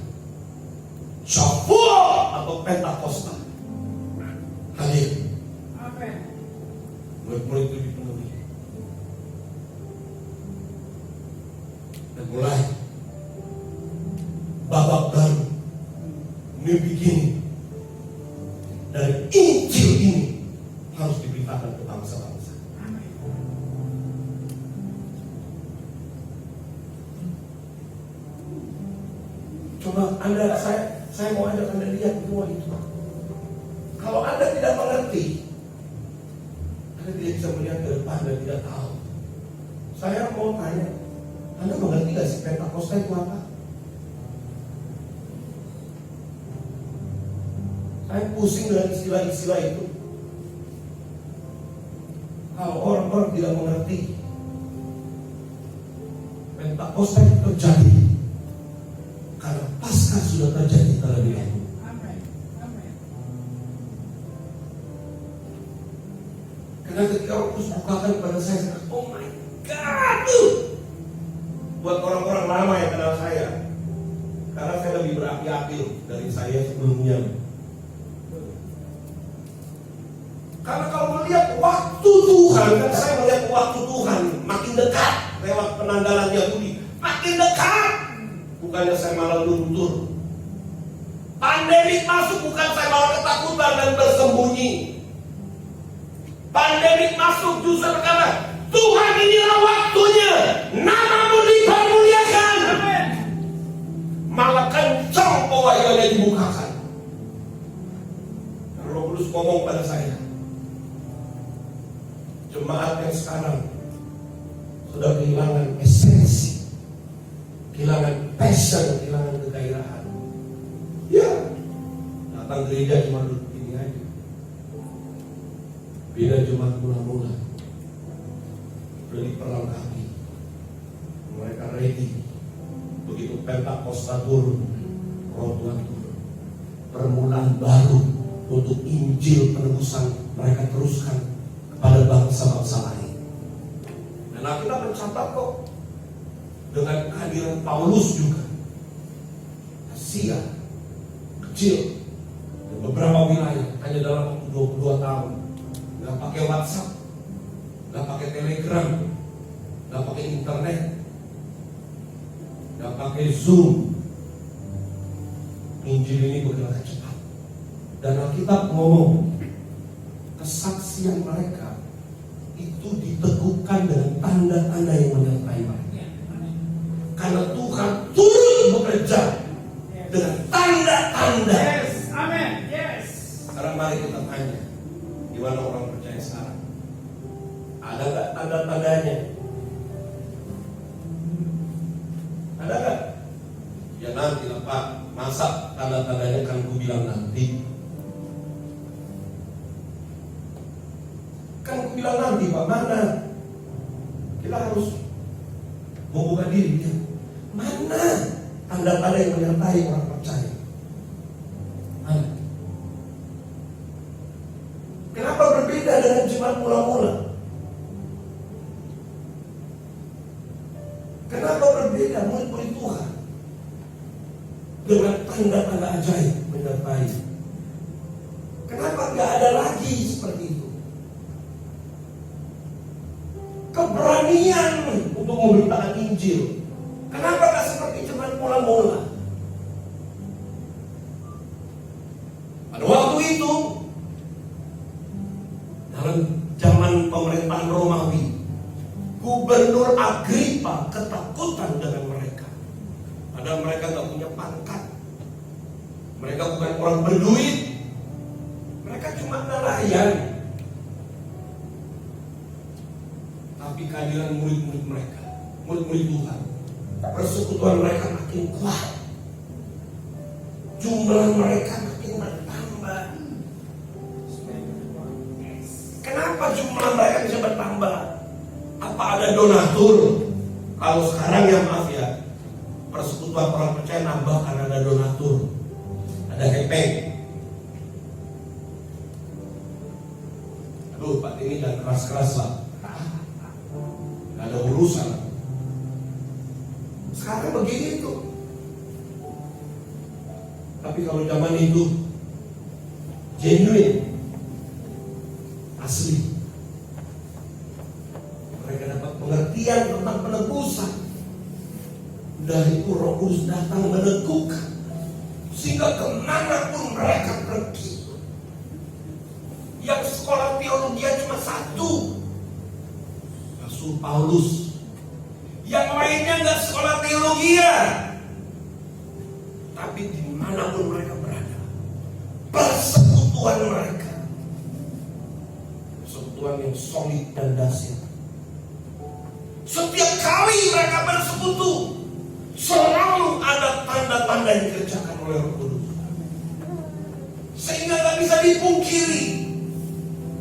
Shavuot atau Pentakosta hadir. Murid-murid itu dipenuhi dan mulai babak baru, new beginning. Dan Injil ini harus diberitakan ke bangsa-bangsa. Coba saya mau ajak Anda lihat semua itu. Anda tidak bisa melihat ke depan dan tidak tahu. Saya mau tanya, Anda mengerti gak sih Pentakosta itu apa? Saya pusing dengan istilah-istilah itu. Kalau orang-orang tidak mengerti, Pentakosta itu terjadi karena Paskah sudah terjadi terlebih dahulu. Amin. Amin. Karena ketika Roh Kudus bukakan kepada saya, oh my God, buat orang-orang lama yang kenal saya, karena saya lebih berapi-api dari saya sebelumnya. Karena kalau melihat waktu Tuhan, kan saya melihat waktu Tuhan makin dekat lewat penanggalan Yahudi, makin dekat. Bukannya saya malah luntur. Pandemik masuk, bukan saya malah ketakutan dan bersembunyi. Pandemik masuk justru berkata, Tuhan inilah waktunya, namamu dipermuliakan. Malah kencang pewahyuannya dibukakan. Roh Kudus ngomong pada saya, jemaat yang sekarang sudah kehilangan esensi, kehilangan passion, kehilangan kegairahan. Ya, datang gereja cuma duduk ini aja. Beda cuma mula-mula. Sudah diperlengkapi. Mereka ready. Begitu Pentakosta turun, Roh Tuhan turun. Permulaan baru untuk Injil penebusan mereka teruskan kepada bangsa-bangsa lain. Dan Alkitab mencatat kok dengan kehadiran Paulus juga, Asia kecil dan beberapa wilayah hanya dalam waktu 22 tahun, nggak pakai WhatsApp, nggak pakai Telegram, nggak pakai internet, nggak pakai Zoom. Injil ini bergerak cepat. Dan Alkitab ngomong, kesaksian mereka itu diteguhkan dengan tanda-tanda yang menyertai mereka. Karena Tuhan turut bekerja dengan tanda-tanda. Yes, amin, yes. Sekarang mari kita tanya, gimana orang percaya sekarang? Ada nggak tanda-tandanya? Ada nggak? Ya nanti lah Pak, masa tanda-tandanya kan ku bilang nanti. Kan aku bilang nanti Pak, mana? Kita harus membuka diri ya. Mana tanda-tanda yang menyertai orang percaya? Mana? Kenapa berbeda dengan jemaat mula-mula? Kenapa berbeda murid-murid Tuhan dengan tanda-tanda ajaib menyertai? Kenapa nggak ada lagi seperti itu? Keberanian untuk memberitakan Injil. Kenapa gak seperti jemaat mula-mula? Pada waktu itu, dalam zaman pemerintahan Romawi, Gubernur Agripa ketakutan dengan mereka. Padahal mereka gak punya pangkat. Mereka bukan orang berduit. Mereka cuma nelayan. Tapi kehadiran murid-murid mereka, murid-murid Tuhan, persekutuan mereka makin kuat, jumlah mereka makin bertambah. Kenapa jumlah mereka bisa bertambah? Apa ada donatur? Kalau sekarang ya maaf ya, persekutuan orang percaya nambah karena ada donatur, ada kepeng. Aduh Pak ini jangan keras-keras lah, nggak ada urusan. Sekarang begitu. Tapi kalau zaman itu genuine, asli, mereka dapat pengertian tentang penebusan. Dari itu Roh Kudus datang meneguhkan, sehingga kemanapun mereka pergi, yang sekolah teologi cuma satu, Rasul Paulus. Yang lainnya nggak sekolah teologi ya. Tapi dimanapun mereka berada, persekutuan mereka persekutuan yang solid dan dahsyat. Setiap kali mereka bersekutu, selalu ada tanda-tanda yang dikerjakan oleh Roh Kudus. Sehingga tak bisa dipungkiri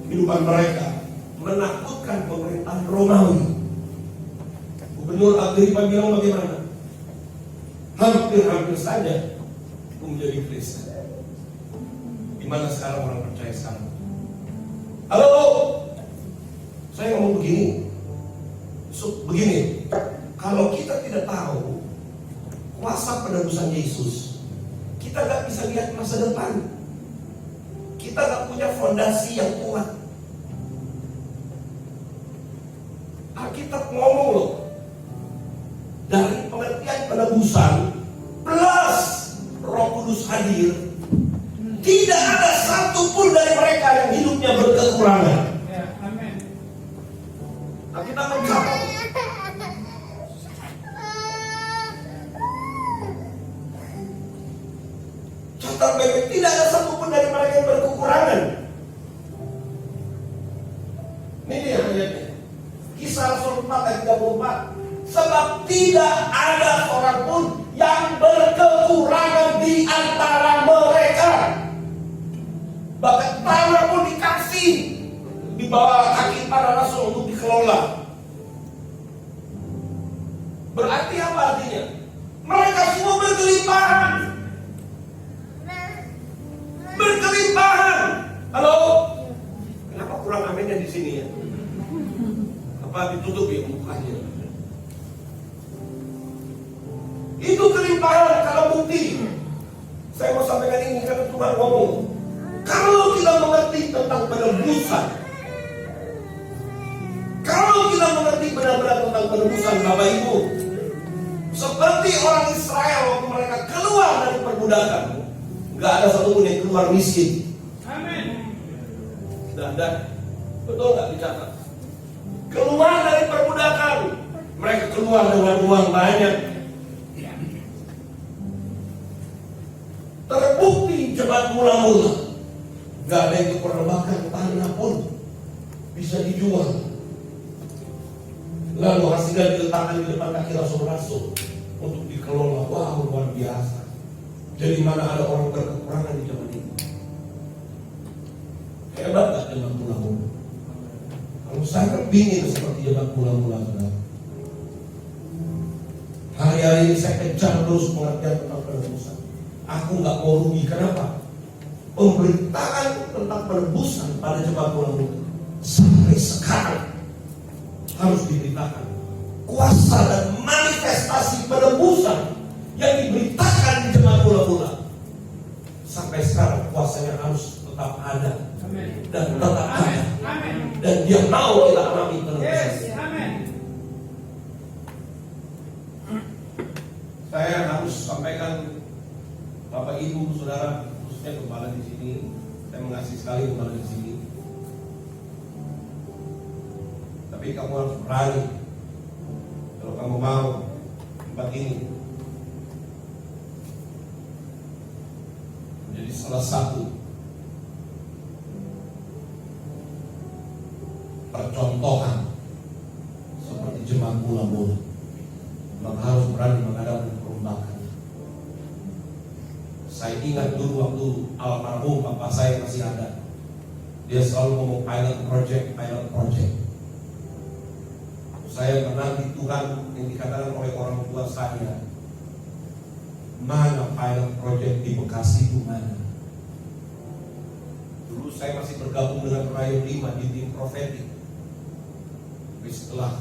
kehidupan mereka menakutkan pemerintahan Romawi. Gubernur Agripa bilang bagaimana? Hampir-hampir saja menjadi Kristen. Di mana sekarang orang percaya sekarang? Halo, saya ngomong begini. Begini, kalau kita tidak tahu kuasa penebusan Yesus, kita gak bisa lihat masa depan. Kita gak punya fondasi yang kuat. Alkitab ngomong loh, dari pengertian penebusan plus Roh Kudus hadir, tidak ada satupun dari mereka yang hidupnya berkekurangan. Alkitab mencatat baik-baik, tidak ada satupun dari mereka yang berkekurangan. Ini dia ayatnya. Kisah Rasul 4 ayat 34. Sebab tidak ada seorang pun yang berkekurangan di antara mereka. Bahkan tanah pun dikasih di bawah kaki para rasul untuk dikelola. Berarti apa artinya? Mereka semua berkelimpahan. Berkelimpahan. Halo? Kenapa kurang aminnya di sini ya? Apa ditutup ya mukanya? Itu kelimpahan. Kalau bukti, saya mau sampaikan ini karena Tuhan ngomong. Kalau kita mengerti tentang penebusan, kalau kita mengerti benar-benar tentang penebusan Bapak Ibu, seperti orang Israel waktu mereka keluar dari perbudakan, nggak ada satupun yang keluar miskin. Amin. Dan betul nggak dicatat? Keluar dari perbudakan, mereka keluar dengan uang banyak. Terbukti jemaat mula-mula, nggak ada yang keperluan tanah pun bisa dijual. Lalu hasilnya diletakkan di depan kaki rasul-rasul untuk dikelola. Wah, luar biasa. Jadi mana ada orang berkekurangan di zaman ini? Hebat gak jemaat mula-mula? Kalau saya kepingin seperti jemaat mula-mula, saudara. Hari-hari ini saya kejar terus pengertian tentang penebusan. Aku gak mau rugi. Kenapa? Pemberitaan tentang penebusan pada jemaat mula-mula sampai sekarang harus diberitakan. Kuasa dan manifestasi penebusan yang diberitakan di jemaat mula-mula sampai sekarang kuasanya harus tetap ada. Amen. Dan tetap ada. Amen. Dan dia mau kita alami penebusan. Yes. Amen. Saya harus sampaikan Bapak Ibu Saudara, khususnya gembala di sini. Saya mengasihi sekali gembala di sini. Tapi kamu harus berani. Kalau kamu mau tempat ini menjadi salah satu percontohan seperti jemaat mula-mula, maka harus berani menghadapi perombakan. Saya ingat dulu waktu almarhum papa saya masih ada, dia selalu ngomong pilot project. Saya menanti Tuhan yang dikatakan oleh orang tua saya. Mana pilot project di Bekasi itu mana? Dulu saya masih bergabung dengan Rayon 5 di tim profetik. Tapi setelah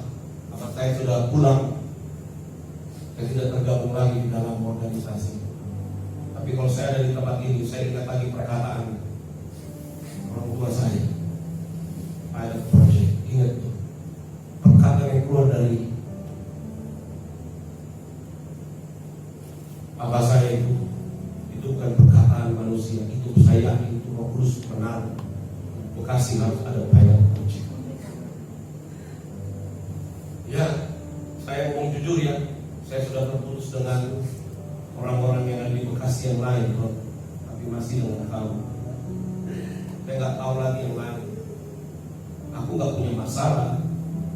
saya sudah pulang, saya tidak tergabung lagi di dalam organisasi. Tapi kalau saya ada di tempat ini, saya ingat lagi perkataan orang tua saya. Pilot project, ingat tuh. Perkataan yang keluar dari Bapak saya itu bukan perkataan manusia, itu saya yakin itu Roh Kudus benar. Bekasi harus ada pilot project. Ya, saya ngomong jujur ya, saya sudah terputus dengan orang-orang yang ada di Bekasi yang lain, bro. Tapi masih dengan kamu. Saya nggak tahu lagi yang lain. Aku nggak punya masalah,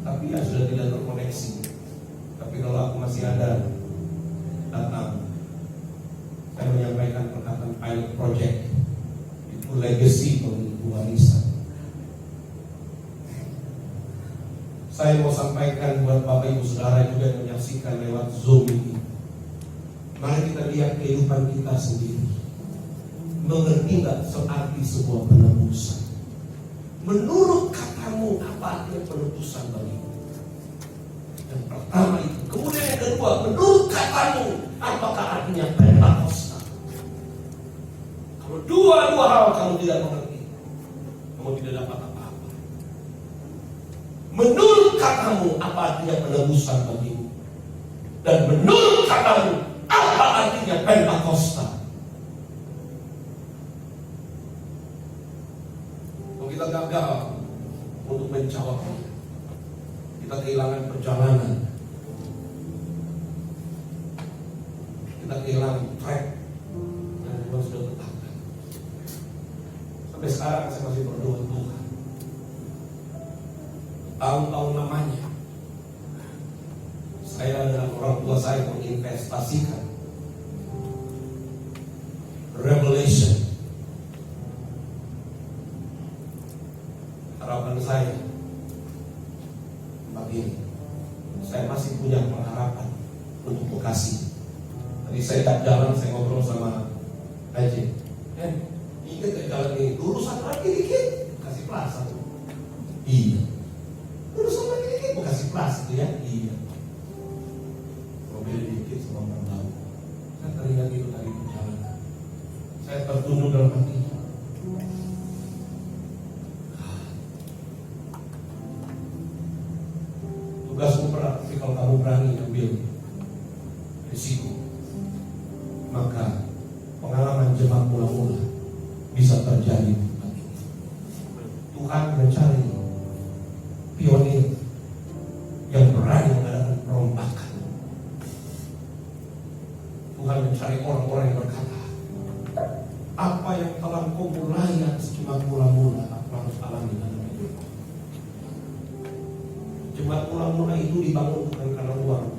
tapi ya sudah tidak terkoneksi. Tapi kalau aku masih ada, datang, saya menyampaikan perkataan pilot project, itu legacy untuk warisan. Saya mau sampaikan buat Bapak Ibu Saudara juga yang menyaksikan lewat Zoom ini. Mari kita lihat kehidupan kita sendiri. Mengerti nggak searti sebuah penebusan? Menurut katamu apa artinya penebusan bagimu? Yang pertama itu. Kemudian yang kedua, menurut katamu apakah artinya Pentakosta? Kalau dua-dua hal kamu tidak mengerti, kamu tidak dapat apa-apa. Menurut katamu apa artinya penebusan bagimu? Dan menurut katamu apa artinya Pentakosta? Kalau kita gagal untuk menjawabnya, kita kehilangan perjalanan, kita kehilangan track yang Tuhan sudah tetapkan. Sampai sekarang saya masih berdoa, Tuhan, tahun-tahun lamanya saya dan orang tua saya menginvestasikan revelation. Harapan saya begini, saya masih punya pengharapan untuk Bekasi. Tadi saya tak jalan, saya ngobrol sama Haji. Ingat ke jalan ini, lulusan lagi dikit, Bekasi Plaza. Iya. Lulusan lagi dikit, Bekasi Plaza itu ya. Iya. Mobil dikit sama orang. Saya teringat itu tadi perjalanan. Saya tertunduk dalam hati. Tugasmu berat, tapi kalau kamu berani ambil risiko, maka pengalaman jemaat mula-mula bisa terjadi. Tuhan mencari pionir yang berani mengadakan perombakan. Tuhan mencari orang-orang yang berkata, apa yang telah kau mulai atas jemaat mula-mula, aku harus alami dalam hidup. Jemaat mula-mula itu dibangun bukan karena uang,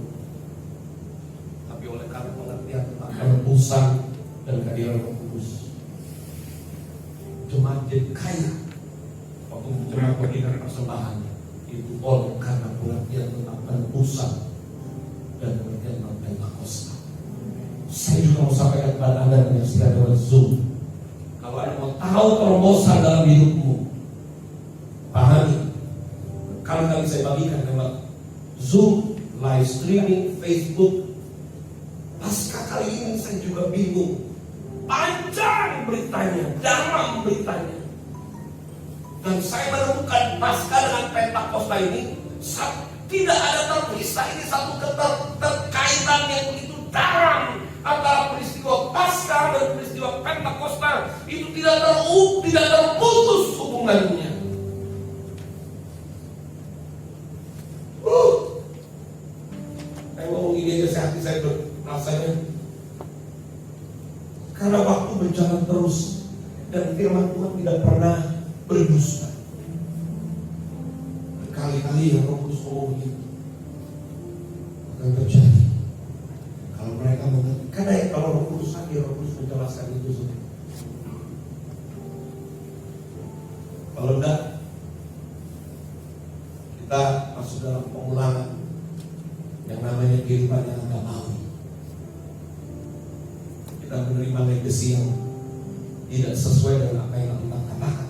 tapi oleh karena pengertian tentang penebusan dan kehadiran Roh Kudus. Jemaat jadi kaya waktu jemaat memberikan persembahan itu oleh karena pengertian tentang penebusan dan pengertian tentang Pentakosta. Saya juga mau sampaikan kepada Anda yang menyaksikan lewat Zoom, kalau Anda mau tahu terobosan dalam hidupmu, pahami. Kali-kali saya bagikan lewat Zoom, live streaming, Facebook. Pasca kali ini saya juga bingung. Panjang beritanya, dalam beritanya. Dan saya menemukan pasca dengan Pentakosta ini tidak ada terpisah, ini satu keterkaitan yang begitu dalam antara peristiwa pasca dan peristiwa Pentakosta. Itu tidak terputus hubungannya. Saya ngomong ini aja hati saya rasanya, karena waktu berjalan terus dan firman Tuhan tidak pernah berdusta. Kali-kali yang Roh Kudus ngomong begitu akan terjadi kalau mereka mengerti. Karena kalau Roh Kudus hadir, Roh Kudus menjelaskan itu semua. Kalau enggak, kita masuk dalam pengulangan yang namanya kehidupan yang agamawi. Kita menerima legacy yang tidak sesuai dengan apa yang kita katakan.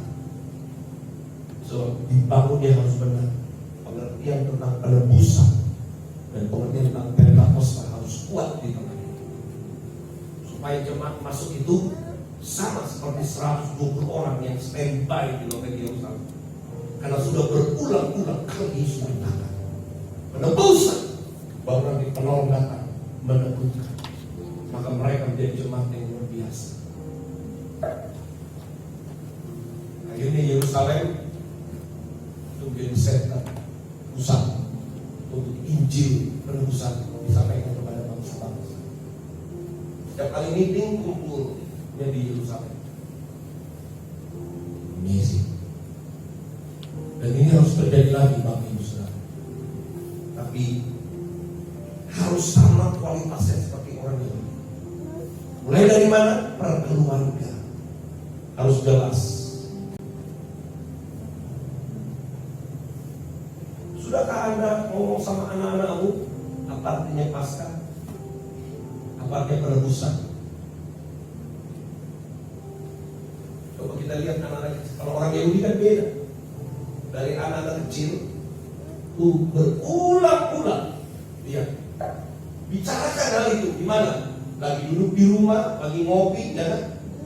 So, dibangunnya harus benar. Pengertian tentang penebusan dan pengertian tentang Pentakosta harus kuat di tengahnya. Supaya jemaat masuk itu sama seperti 120 orang yang standby di Loket Yerusalem. Karena sudah berulang-ulang kali Yesus datang. Penebusan, baru nanti penolong datang menebuskan. Maka mereka menjadi jemaat yang luar biasa. Akhirnya Yerusalem itu menjadi center pusat untuk Injil penebusan disampaikan kepada bangsa-bangsa. Setiap kali meeting kumpulnya di Yerusalem. Amazing. Dan ini harus terjadi lagi Bapak Ibu Saudara. Tapi harus sama kualitasnya seperti orang Yahudi. Mulai dari mana? Perkeluarga harus jelas. Sudahkah Anda ngomong sama anak-anakmu apa artinya Paskah? Apa artinya penebusan? Coba kita lihat anak-anak kecil. Kalau orang Yahudi kan beda. Dari anak-anak kecil berulang-ulang dia bicarakan hal itu. Di mana? Lagi duduk di rumah, lagi ngopi, ya kan?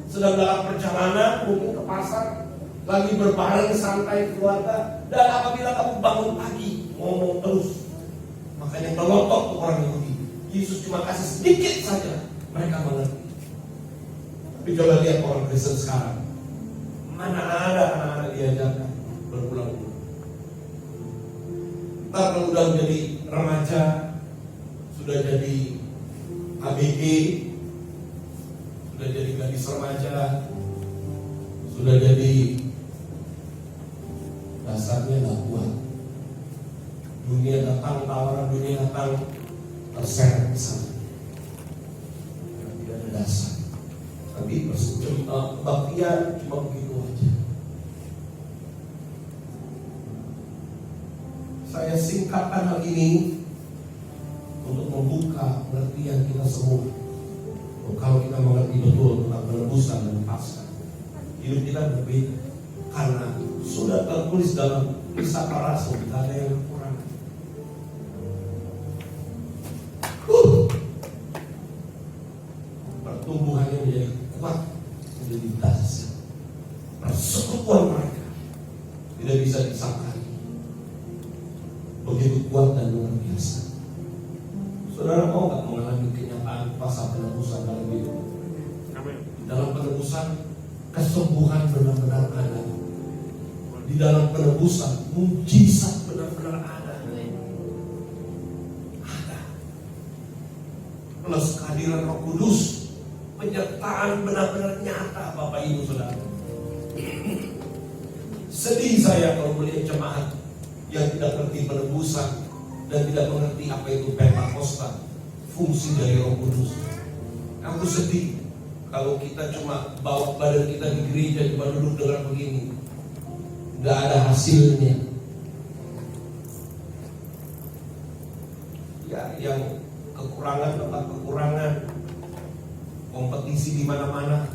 Sedang dalam perjalanan, mungkin ke pasar, lagi berbareng santai keluarga. Dan apabila kamu bangun pagi, ngomong terus. Makanya melotot tuh orang Yahudi. Yesus cuma kasih sedikit saja, mereka mengerti. Tapi coba lihat orang Kristen sekarang. Mana ada anak-anak diajarkan berulang-ulang. Ntar kalau udah menjadi remaja, sudah jadi ABG, sudah jadi gadis remaja, sudah jadi dasarnya nggak kuat. Dunia datang, tawaran dunia datang, terseret ke sana. Tidak ada dasar. Tapi kebaktian cuma begitu aja. Saya singkatkan hal ini untuk membuka pengertian kita semua. Kalau kita mengerti betul tentang penebusan dan Paskah, hidup kita berbeda. Karena sudah tertulis dalam kisah para rasul, tidak ada yang kurang. Pertumbuhannya menjadi kuat, menjadi dahsyat. Persekutuan mereka tidak bisa disangkali. Begitu kuat dan luar biasa. Saudara mau nggak mengalami kenyataan pasal penebusan dalam hidup? Dalam penebusan, kesembuhan benar-benar ada. Di dalam penebusan, mujizat benar-benar ada. Ada. Plus kehadiran Roh Kudus, penyertaan benar-benar nyata, Bapak Ibu Saudara. Sedih saya kalau melihat jemaat yang tidak mengerti penebusan dan tidak mengerti apa itu Pentakosta, fungsi dari Roh Kudus. Aku sedih kalau kita cuma bawa badan kita di gereja, cuma duduk dengan begini, nggak ada hasilnya. Ya, yang kekurangan tempat kekurangan, kompetisi di mana-mana.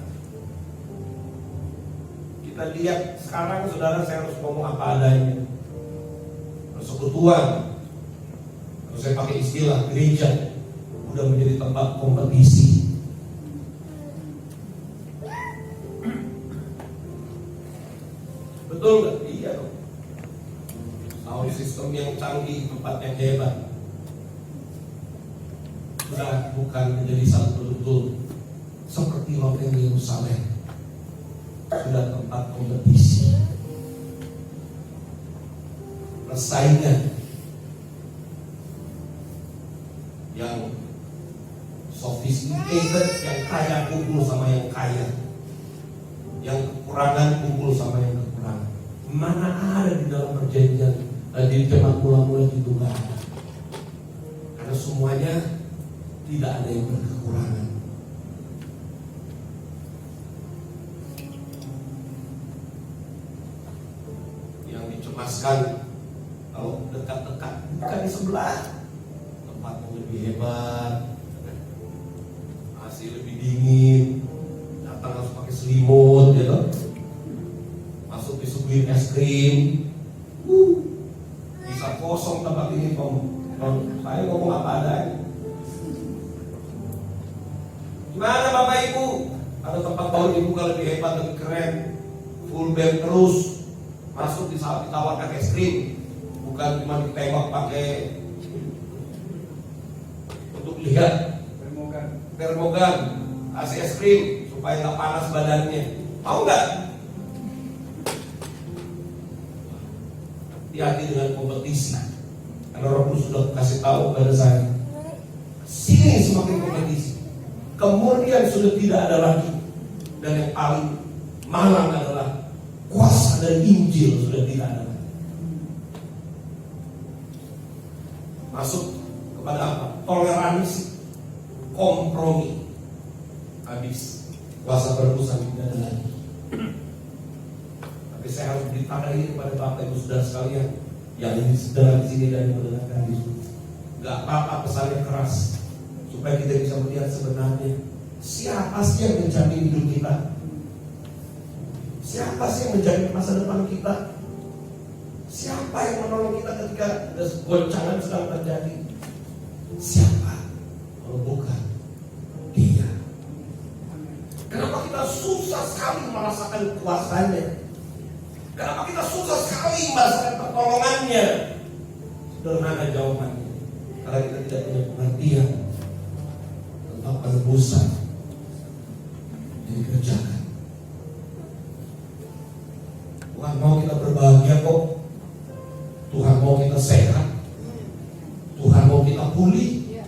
Kita lihat sekarang, saudara, saya harus ngomong apa adanya. Persekutuan, kalau saya pakai istilah gereja, udah menjadi tempat kompetisi. Betul nggak? Iya dong. Sound system yang canggih, tempat yang hebat, sudah bukan menjadi satu betul seperti loteng Yerusalem, sudah tempat kompetisi. Persaingan yang sophisticated, yang kaya kumpul sama yang kaya, yang kekurangan kumpul sama yang kekurangan. Mana ada di dalam perjanjian di jemaat mula-mula itu nggak ada, karena semuanya tidak ada yang berkekurangan. Yang dicemaskan kalau dekat-dekat, bukan di sebelah, tempatnya lebih hebat, AC lebih dingin, datang harus pakai selimut, ya toh? Masuk disuguhin es krim, bisa kosong tempat ini, saya ngomong apa adanya. Gimana Bapak Ibu? Ada tempat baru dibuka lebih hebat, lebih keren, full band terus, masuk ditawarkan es krim. Bukan cuma ditembak pakai untuk lihat termogan, kasih es krim supaya nggak panas badannya. Mau nggak? Hati-hati dengan kompetisi. Karena Roh Kudus sudah kasih tahu kepada saya, sini semakin kompetisi, kemudian sudah tidak ada lagi. Dan yang paling malang adalah kuasa dari Injil sudah tidak ada lagi. Masuk kepada apa? Toleransi, kompromi. Habis kuasa penebusan tidak ada lagi. Tapi saya harus beritakan ini kepada Bapak Ibu Saudara sekalian yang ini sedang di sini dan mendengarkan di sini. Gak apa-apa pesannya keras, supaya kita bisa melihat sebenarnya siapa sih yang menjamin hidup kita, siapa sih yang menjamin masa depan kita, siapa yang menolong kita ketika goncangan sedang terjadi. Siapa kalau bukan Dia? Kenapa kita susah sekali merasakan kuasanya? Kenapa kita susah sekali merasakan pertolongannya? Sederhana jawabannya, karena kita tidak punya pengertian tentang penebusan yang dikerjakan. Tuhan mau kita berbahagia kok. Tuhan mau kita sehat. Tuhan mau kita pulih.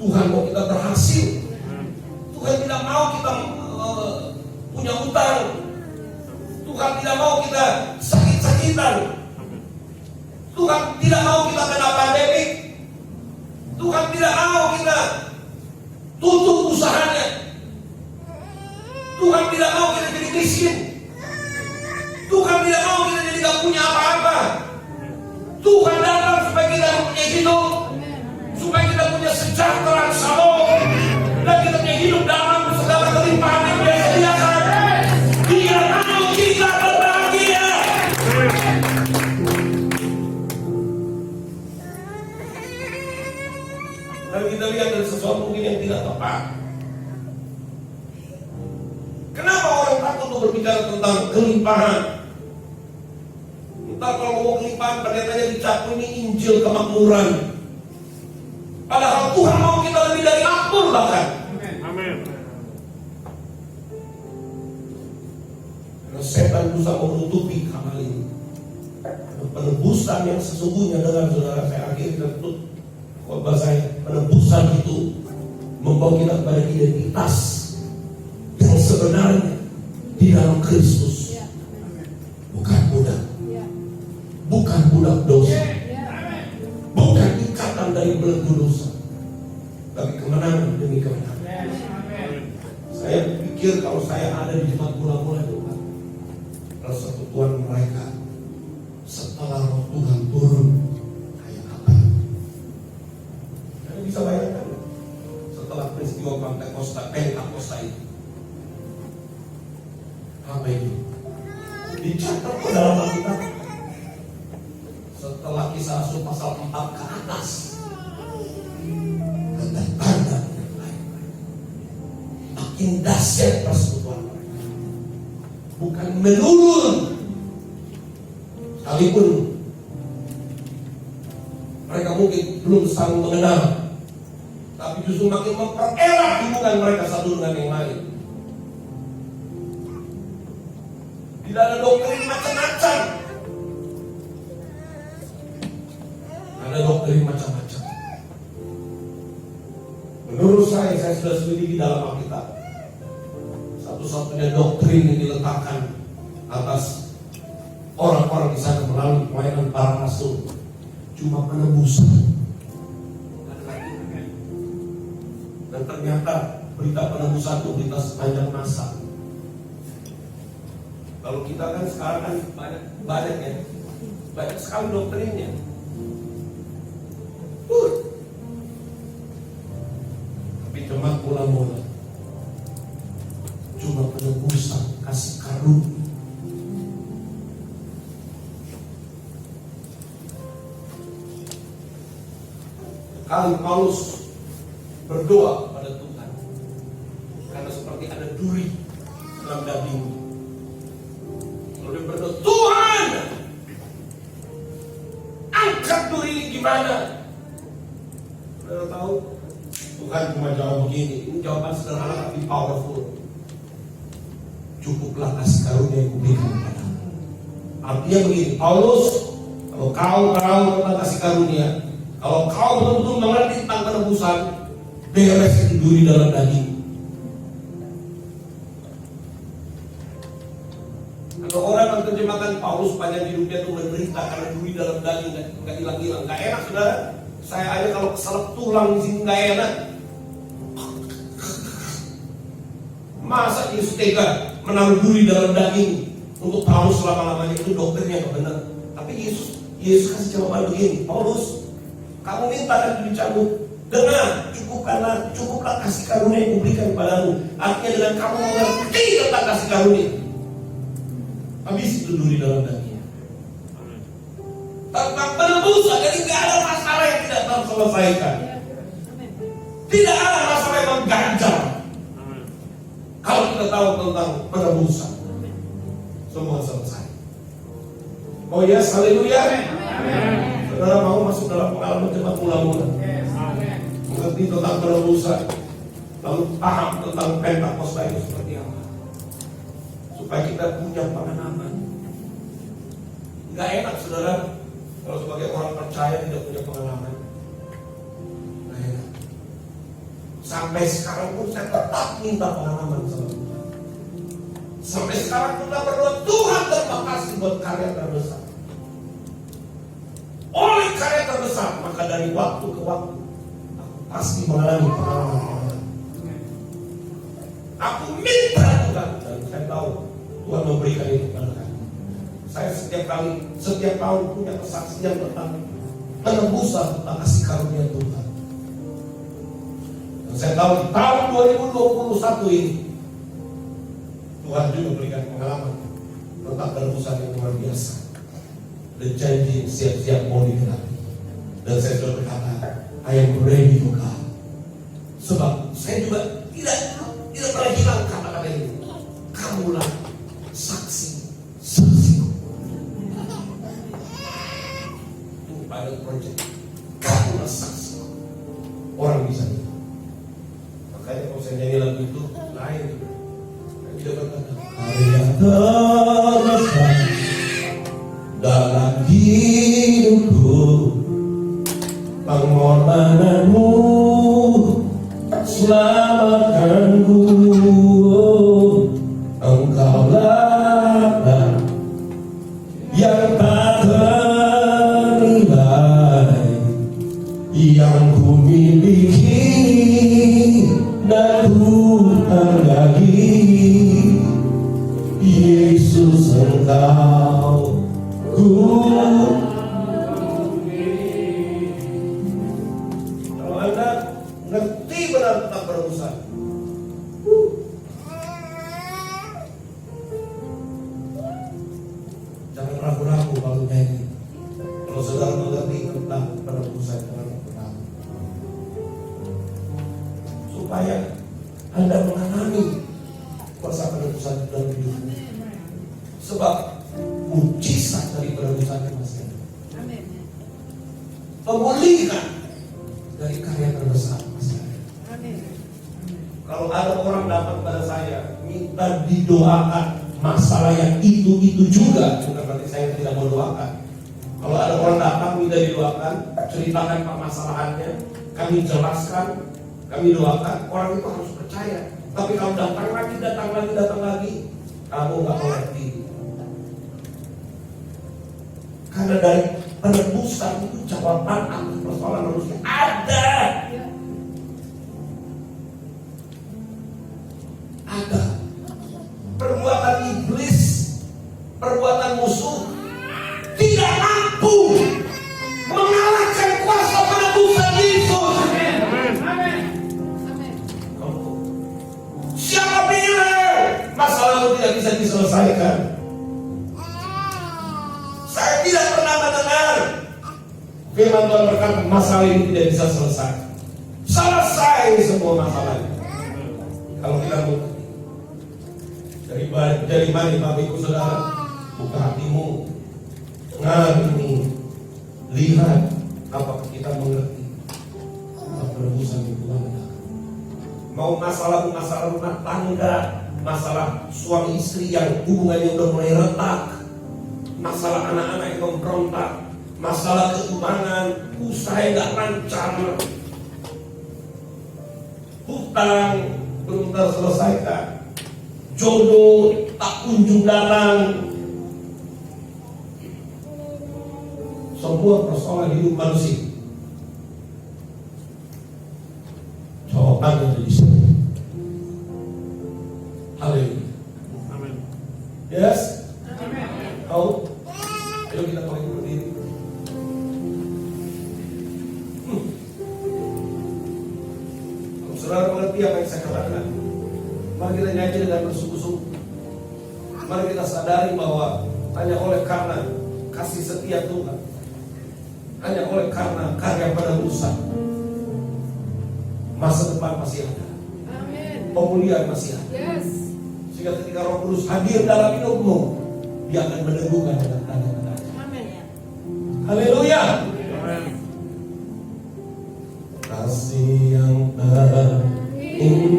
Tuhan mau kita berhasil. Tuhan tidak mau kita punya utang. Tuhan tidak mau kita sakit-sakitan. Tuhan tidak mau kita kena pandemi. Tuhan tidak mau kita tutup usahanya. Tuhan tidak mau kita jadi miskin. Tuhan tidak mau kita jadi gak punya apa-apa. Tuhan datang supaya kita punya hidup, supaya kita punya sejahtera, shalom, dan kita punya hidup dalam segala kelimpahan yang Dia sediakan. Dia mau kita berbahagia. Dan kita lihat dari sesuatu mungkin yang tidak tepat. Kenapa orang takut untuk berbicara tentang kelimpahan? Entah kalau ngomong kelimpahan, kelihatannya dicap ini Injil kemakmuran. Padahal Tuhan mau kita lebih dari makmur bahkan. Amin. Karena setan berusaha menutupi hal ini. Penebusan yang sesungguhnya, dengan saudara, saya akhiri dan tutup khotbah saya. Penebusan itu membawa kita kepada identitas yang sebenarnya di dalam Kristus. Bukan budak, bukan budak dosa, bukan ikatan dari belenggu dosa, tapi kemenangan demi kemenangan. Saya pikir kalau saya ada di jemaat mula-mula Tuhan, persekutuan mereka setelah Roh Tuhan turun kayak apa? Kalian bisa bayangkan setelah peristiwa Pentakosta itu, apa itu? Dicatat ke dalam Alkitab. Setelah Kisah Rasul pasal 4 ke atas, tanda-tanda yang lain makin dahsyat persekutuan mereka. Bukan menurun, sekalipun mereka mungkin belum saling mengenal, tapi justru makin mempererat hubungan mereka satu dengan yang lain. Tidak ada doktrin macam-macam. Ada doktrin macam-macam. Menurut saya sudah selidiki dalam Alkitab, satu-satunya doktrin yang diletakkan atas orang-orang di sana melalui pelayanan para rasul cuma penebusan. Dan ternyata berita penebusan itu berita sepanjang masa. Kalau kita kan sekarang kan banyak sekali doktrinnya. Tapi jemaat mula-mula cuma penebusan, kasih karunia. Kali Paulus berdoa pada Tuhan karena seperti ada duri dalam dagingnya. Lalu dia berdoa, Tuhan, angkat duri ini gimana? Saudara tahu, Tuhan cuma jawab begini. Ini jawaban sederhana tapi powerful. Cukuplah kasih karunia yang kuberikan kepadamu. Artinya begini, Paulus, kalau kau tahu tentang kasih karunia, kalau kau betul-betul mengerti tentang penebusan, beres itu duri dalam daging. Kalau orang menerjemahkan Paulus sepanjang hidupnya itu menderita karena duri dalam daging, nggak hilang-hilang, nggak enak saudara. Saya aja kalau keselak tulang di sini nggak enak. Masa Yesus tega menaruh duri dalam daging untuk Paulus selama-lamanya? Itu dokternya nggak benar. Tapi Yesus kasih jawaban begini, Paulus, kamu minta dan dicabut. Dengar, cukuplah kasih karunia yang kuberikan kepadamu. Artinya dengan kamu mengerti tentang kasih karunia, habis itu duri dalam daging. Tentang penebusan, jadi nggak ada masalah yang tidak terselesaikan. Tidak ada masalah yang mengganjal. Kalau kita tahu tentang penebusan, semua selesai. Oh yes, haleluya. Saudara mau masuk dalam pengalaman cepat mula-mula, mengerti tentang penebusan, lalu paham tentang Pentakosta itu seperti apa, supaya kita punya pengalaman. Nggak enak saudara kalau sebagai orang percaya tidak punya pengalaman. Nggak enak. Sampai sekarang pun saya tetap minta pengalaman sama Tuhan. Sampai sekarang kita berdoa, Tuhan terima kasih buat karya terbesar. Oleh karya terbesar, maka dari waktu ke waktu aku pasti mengalami pengalaman. Aku minta Tuhan, dan saya tahu Tuhan memberikan itu kepada kami. Saya setiap tahun punya kesaksian tentang penebusan, tentang kasih karunia Tuhan. Dan saya tahu di tahun 2021 ini Tuhan juga memberikan pengalaman tentang penebusan yang luar biasa. Dan janji siap-siap mau digenapi. Dan saya sudah berkata, I am ready to God. Sebab saya juga tidak pernah hilang kata-kata ini. Kamulah saksiku. Itu pilot project. Kamulah saksiku. Orang bisa itu. Makanya kalau saya nyanyi lagu itu lain. Saya tidak berkata, karya terbesar dalam hidupku, pengorbananmu selamatkanku. Engkaulah yang tak ternilai, yang ku miliki dan ku hargai. Yesus, Engkau kalau Anda ngerti benar tentang penebusan, jangan ragu-ragu kalau nyanyi. Kalau saudara mengerti tentang penebusan, jangan ragu-ragu, supaya Anda mengalami kuasa penebusan dalam hidupmu. Sebab mujizat dari penebusan yang masih ada. Pemulihan dari karya terbesar masih ada. Kalau ada orang datang pada saya minta didoakan masalah yang itu juga, bukan berarti saya tidak mau doakan. Kalau ada orang datang minta didoakan, ceritakan permasalahannya, kami jelaskan, kami doakan, orang itu harus percaya. Tapi kalau datang lagi, kamu nggak mengerti. Karena dari penebusan itu jawaban atas persoalan manusia ada. Ada. Perbuatan iblis, perbuatan musuh tidak mampu mengalahkan kuasa penebusan Yesus. Siapa bilang masalah itu tidak bisa diselesaikan? Saya tidak pernah mendengar firman Tuhan berkata masalah ini tidak bisa selesai. Selesai semua masalahnya. Kalau kita mengerti dari mana Bapak Ibu Saudara, buka hatimu, dengar ini, lihat apakah kita mengerti tentang penebusan itu ada. Mau masalah rumah tangga, masalah suami istri yang hubungannya udah mulai retak, masalah anak-anak yang memberontak, masalah keuangan, usaha yang gak lancar, hutang belum terselesaikan, jodoh tak kunjung datang. Semua persoalan hidup manusia berdiri. Kalau saudara mengerti apa yang saya katakan, mari kita nyanyi dengan bersungguh-sungguh. Mari kita sadari bahwa hanya oleh karena kasih setia Tuhan, hanya oleh karena karya penebusan, masa depan masih ada. Amin. Pemulihan masih ada. Yes. Sehingga ketika Roh Kudus hadir dalam hidupmu, Dia akan meneguhkan dengan tanda-tanda. Amin. Haleluya. Kasih yang terindah,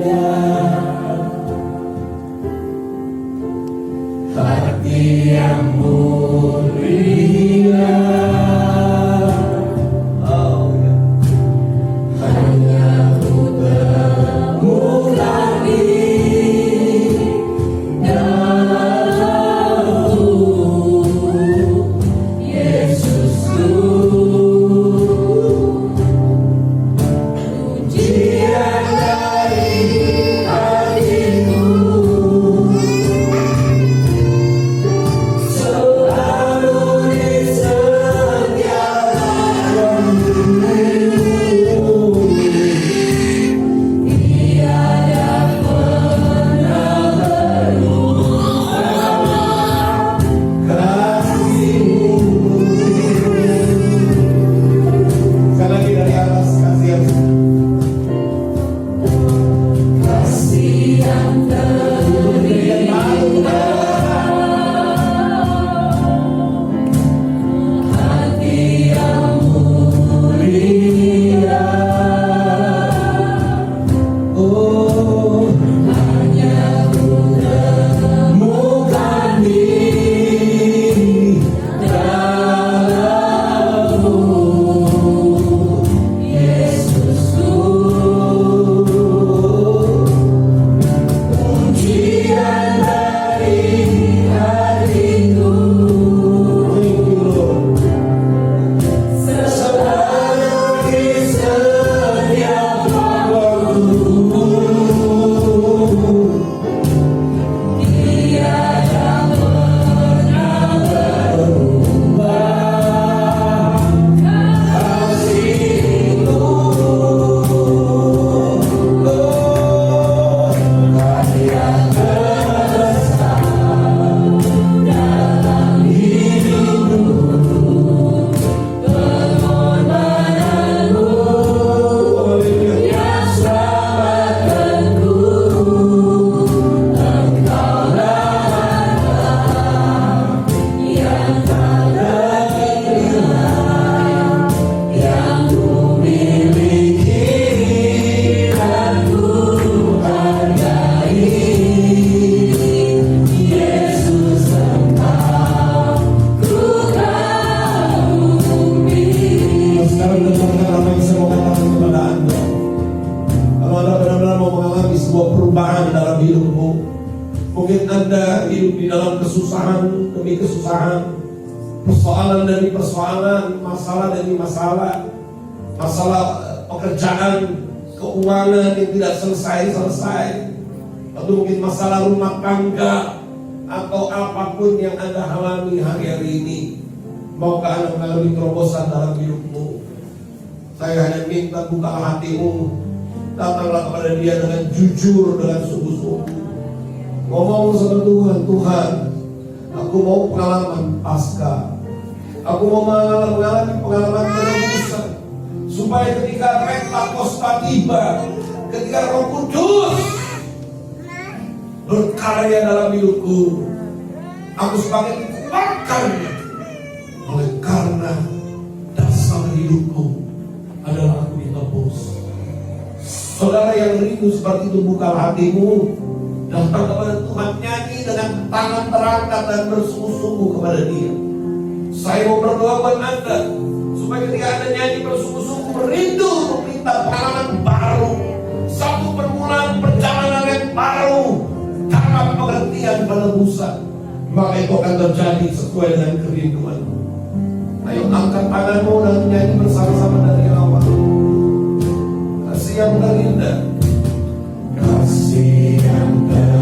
hati yang mulia, oh, ya. Hanya ku temukan kesusahan demi kesusahan, persoalan demi persoalan, masalah demi masalah, masalah pekerjaan, keuangan yang tidak selesai-selesai, atau mungkin masalah rumah tangga, atau apapun yang Anda alami hari-hari ini. Maukah Anda mengalami terobosan dalam hidupmu? Saya hanya minta buka hatimu, datanglah kepada Dia dengan jujur, dengan sungguh-sungguh. Ngomong sama Tuhan, Tuhan, aku mau pengalaman pasca. Aku mau mengalami pengalaman penebusan, supaya ketika Pentakosta tiba, ketika Roh Kudus berkarya dalam hidupku, aku semakin dikuatkan oleh karena dasar hidupku adalah aku ditebus. Saudara yang rindu seperti itu, buka hatimu, datang kepada Tuhan, nyanyi dengan tangan terangkat dan bersungguh-sungguh kepada Dia. Saya mau berdoa buat Anda, supaya ketika Anda nyanyi bersungguh-sungguh, merindu meminta pengalaman baru, satu permulaan perjalanan yang baru, tanpa pengertian penebusan, maka itu akan terjadi sesuai dengan kerinduanmu. Ayo angkat tanganmu dan nyanyi bersama-sama dari awal. Kasih yang terindah, kasih yang terindah.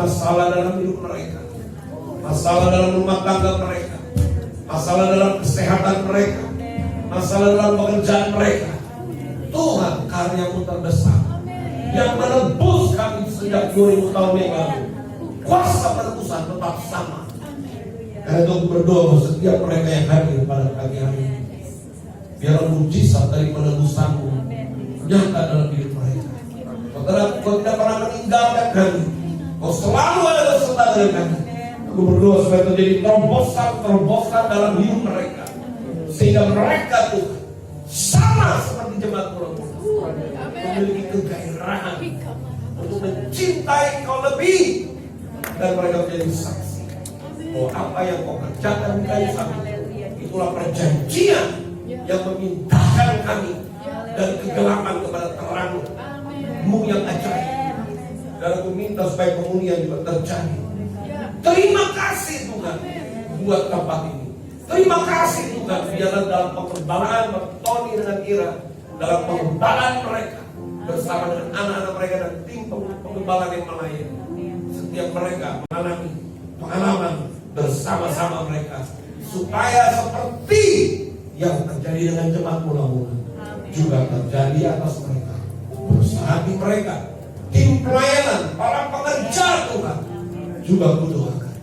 masalah dalam hidup mereka, masalah dalam rumah tangga mereka, masalah dalam kesehatan mereka, masalah dalam pekerjaan mereka. Tuhan, karya-Mu terbesar yang menebus kami sejak 2000 tahun yang lalu. Kuasa penebusan tetap sama. Karena itu aku berdoa untuk setiap mereka yang hadir pada pagi hari ini, biar mujizat dari penebusan-Mu nyata dalam hidup mereka. Kau tidak pernah meninggalkan kami. Kau selalu ada beserta dengan kami. Aku berdoa supaya terjadi terobosan dalam hidup mereka, sehingga mereka tuh sama seperti jemaat pulau-pulau, memiliki kegairahan untuk mencintai Kau lebih, dan mereka menjadi saksi bahwa apa yang Kau kerjakan di kayu salib itulah perjanjian yang memindahkan kami dari kegelapan kepada terang-Mu yang ajaib. Dan aku minta supaya kemuliaan juga terjadi. Terima kasih Tuhan buat tempat ini. Terima kasih Tuhan biarlah dalam pengembalaan Tony dengan Ira, dalam pengembalaan mereka bersama dengan anak-anak mereka dan tim pengembalaan yang melayani, setiap mereka mengalami pengalaman bersama-sama mereka, supaya seperti yang terjadi dengan jemaat mula-mula juga terjadi atas mereka, bersama mereka, tim pelayanan, para pekerja Tuhan. Juga kudoakan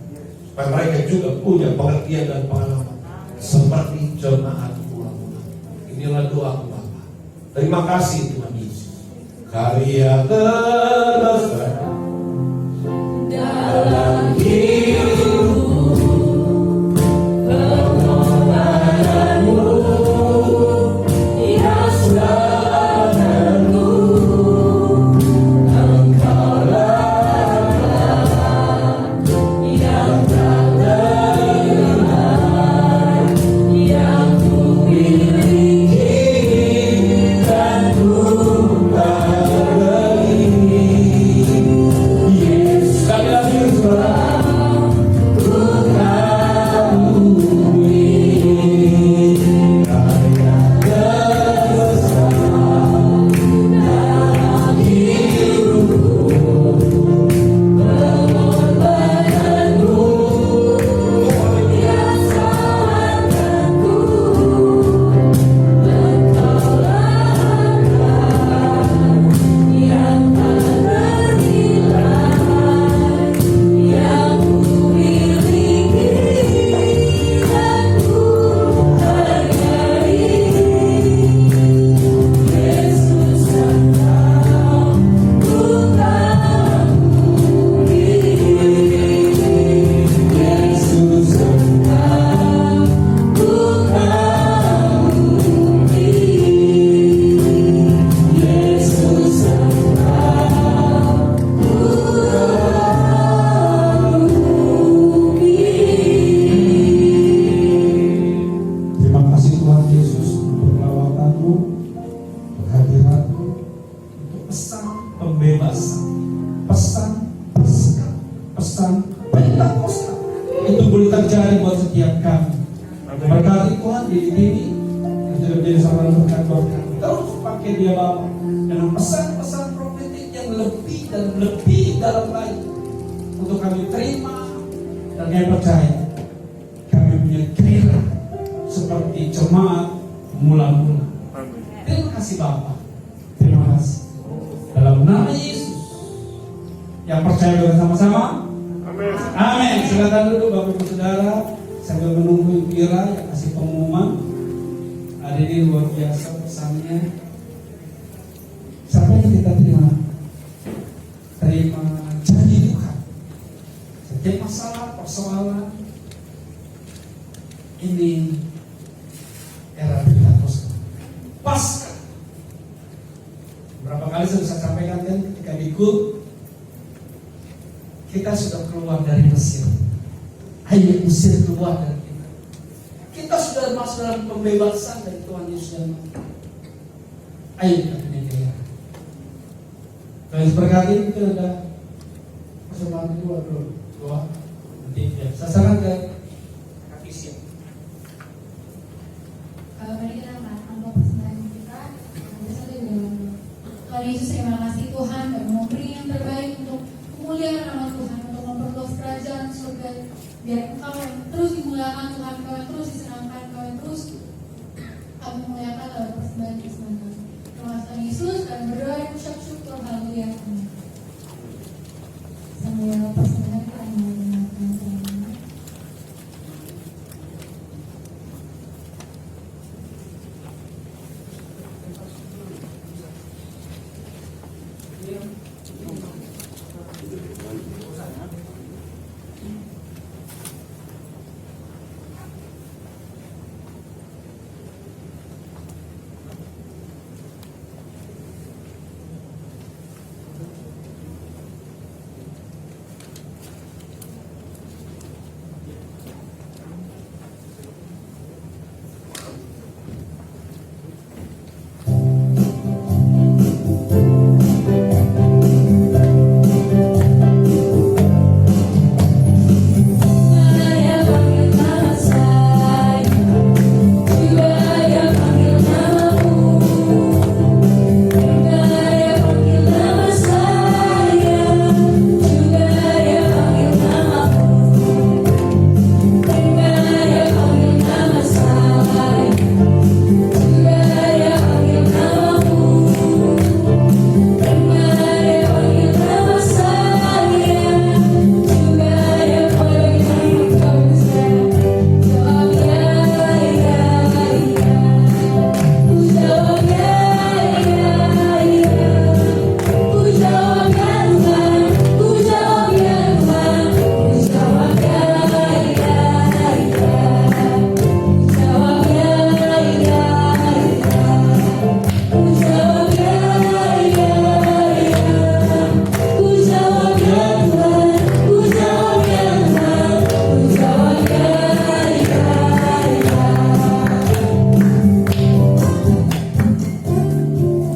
supaya mereka juga punya pengertian dan pengalaman seperti jemaat mula-mula. Inilah doaku Bapa. Terima kasih Tuhan Yesus. Karya terbesar dalam hidupku, pengorbananmu yang selalu Engkaulah yang tak ternilai, yang ku miliki dan ku bagi. Yesus, sekali lagi saudara, ku kagumi karya terbesar dalam hidupku, pengorbananmu yang selamatkanku. Engkaulah yang tak ternilai, yang ku miliki dan ku hargai. Yesus, Engkau ku kagumi. Yesus, Engkau ku kagumi. Yesus, terima kasih Tuhan Yesus untuk lawatan-Mu, kehadiran-Mu, untuk pesan pembebasan, pesan Paskah, pesan Pentakosta itu boleh terjadi buat setiap kami. Berkati Tuhan diri ini yang sudah menjadi saluran berkat buat kami. Terus pakai dia Bapa dengan pesan-pesan profetik yang lebih dan lebih dalam lagi untuk kami terima dan kami percaya kami punya kira seperti jemaat mula-mula. Terima kasih Bapa, terima kasih. Dalam nama Yesus yang percaya bersama-sama. Amin. Silakan duduk Bapak Ibu Saudara sambil menunggu Ibu Ira yang kasih pengumuman. Hari ini luar biasa pesannya. Siapa yang kita terima janji Tuhan. Setiap masalah, persoalan ini era Pentakosta, Paskah. Berapa kali saya sampaikan kan ketika ikut, kita sudah keluar dari Mesir. Ayo Mesir keluar dari kita. Kita sudah masuk dalam pembebasan dari Tuhan Yesus dan ayo kita punya kaya. Kalian berkati mungkin ada persembahan kedua doa. Nanti ya, sasaran ke kaki siap. Mari kita angkat amplop persembahan kita. Nanti saja Tuhan Yesus, terima kasih Tuhan, dan memberi yang terbaik untuk kemuliaan nama Tuhan, untuk Biar Engkau yang terus dimuliakan Tuhan, Engkau yang terus disenangkan, Engkau yang terus kami muliakan dalam persembahan kami. Terima kasih Tuhan Yesus, dan berdoa dan ucap syukur. Haleluya. Sambil persembahan kami mendengarkan firman.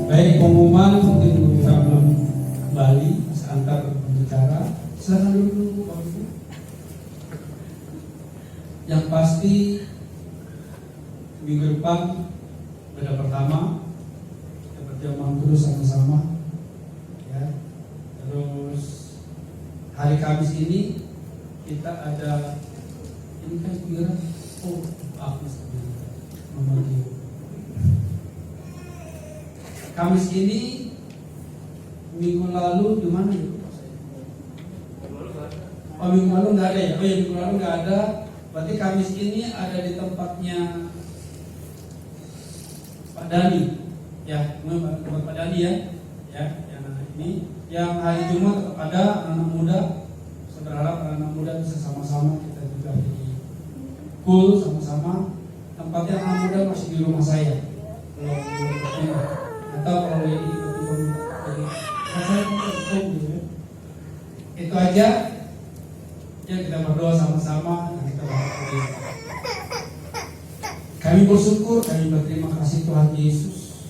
Baik, pengumuman mungkin kita belum kembali antar pembicara. Silakan dulu Bapak Ibu. Yang pasti minggu depan pada pertama kita berjamaah terus sama-sama, ya. Terus hari Kamis ini kita ada ini kan kira Kamis ini minggu lalu di mana ya? Oh, minggu lalu nggak ada ya? Oh ya, minggu lalu nggak ada. Berarti Kamis ini ada di tempatnya Pak Dani, ya, tempat Pak Dani ya, yang ini. Yang hari Jumat tetap ada anak muda. Saya berharap anak muda bisa sama-sama kita juga jadi cool sama-sama. Tempatnya anak muda masih di rumah saya. Belum atau kalau ini itu aja ya, kita berdoa sama-sama dan kita berdoa. Kami bersyukur, kami berterima kasih Tuhan Yesus.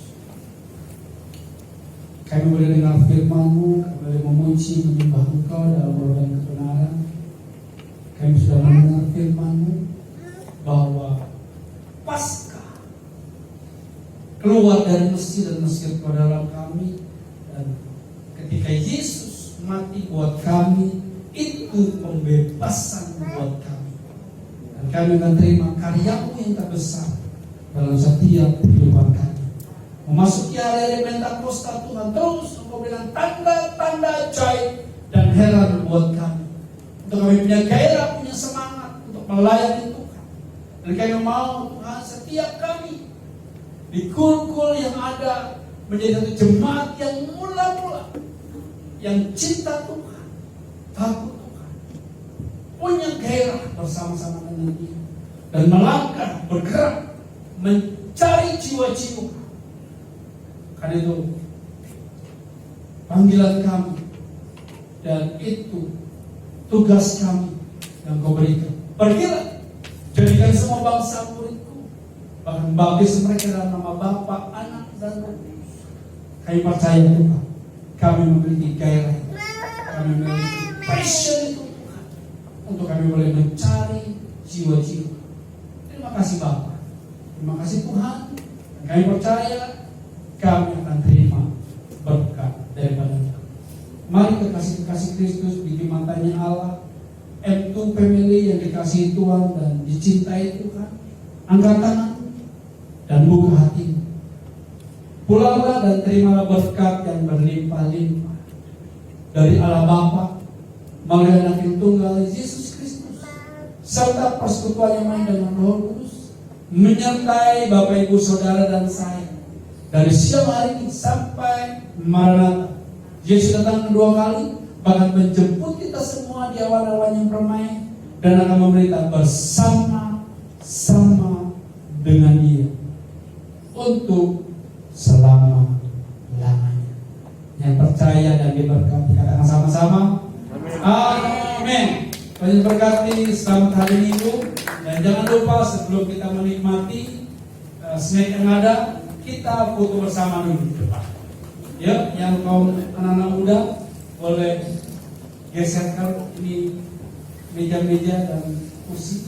Kami boleh dengar firman-Mu, kami boleh memuji, menyembah Engkau dalam roh dan kebenaran. Kami sudah mendengar firman-Mu bahwa Paskah keluar dari Mesir dan Mesir ke dalam kami, dan ketika Yesus mati buat kami, itu pembebasan buat kami, dan kami akan terima karya-Mu yang terbesar dalam setiap kehidupan kami. Memasuki hari-hari Pentakosta, Tuhan terus memberikan tanda-tanda ajaib dan heran buat kami, untuk kami punya gairah, punya semangat untuk melayani Tuhan. Dan kami mau Tuhan setiap kami di kul-kul yang ada menjadi satu jemaat yang mula-mula, yang cinta Tuhan, takut Tuhan, punya gairah bersama-sama dengan Dia, dan melangkah, bergerak, mencari jiwa-jiwa. Karena itu panggilan kami, dan itu tugas kami yang Kau berikan. Pergilah, jadikan semua bangsa muridku, bahkan baptis mereka dalam nama Bapa, Anak, dan Roh Kudus. Kami percaya Tuhan, kami memiliki gairah, kami memiliki passion itu Tuhan, untuk kami boleh mencari jiwa-jiwa. Terima kasih Bapa, terima kasih Tuhan, dan kami percaya kami akan terima berkat daripada Engkau. Mari kekasih-kekasih Kristus di matanya Allah, itu family yang dikasihi Tuhan dan dicintai Tuhan, angkat tangan dan buka hati. Pulanglah dan terimalah berkat yang berlimpah-limpah dari Allah Bapa melalui Anak yang tunggal Yesus Kristus, serta persekutuan yang main dengan Roh Kudus menyertai Bapak Ibu Saudara dan saya dari siang hari ini sampai Maranatha. Yesus datang kedua kali, bahkan menjemput kita semua di awan-awan yang permai dan akan memerintah bersama-sama dengan Dia untuk selama-lamanya. Yang percaya dan diberkati katakan sama-sama amin. Tuhan berkati, selamat hari Minggu. Dan jangan lupa sebelum kita menikmati snack yang ada, kita foto bersama dulu di depan. Ya, yang kaum anak-anak muda boleh geserkan ini meja-meja dan kursi.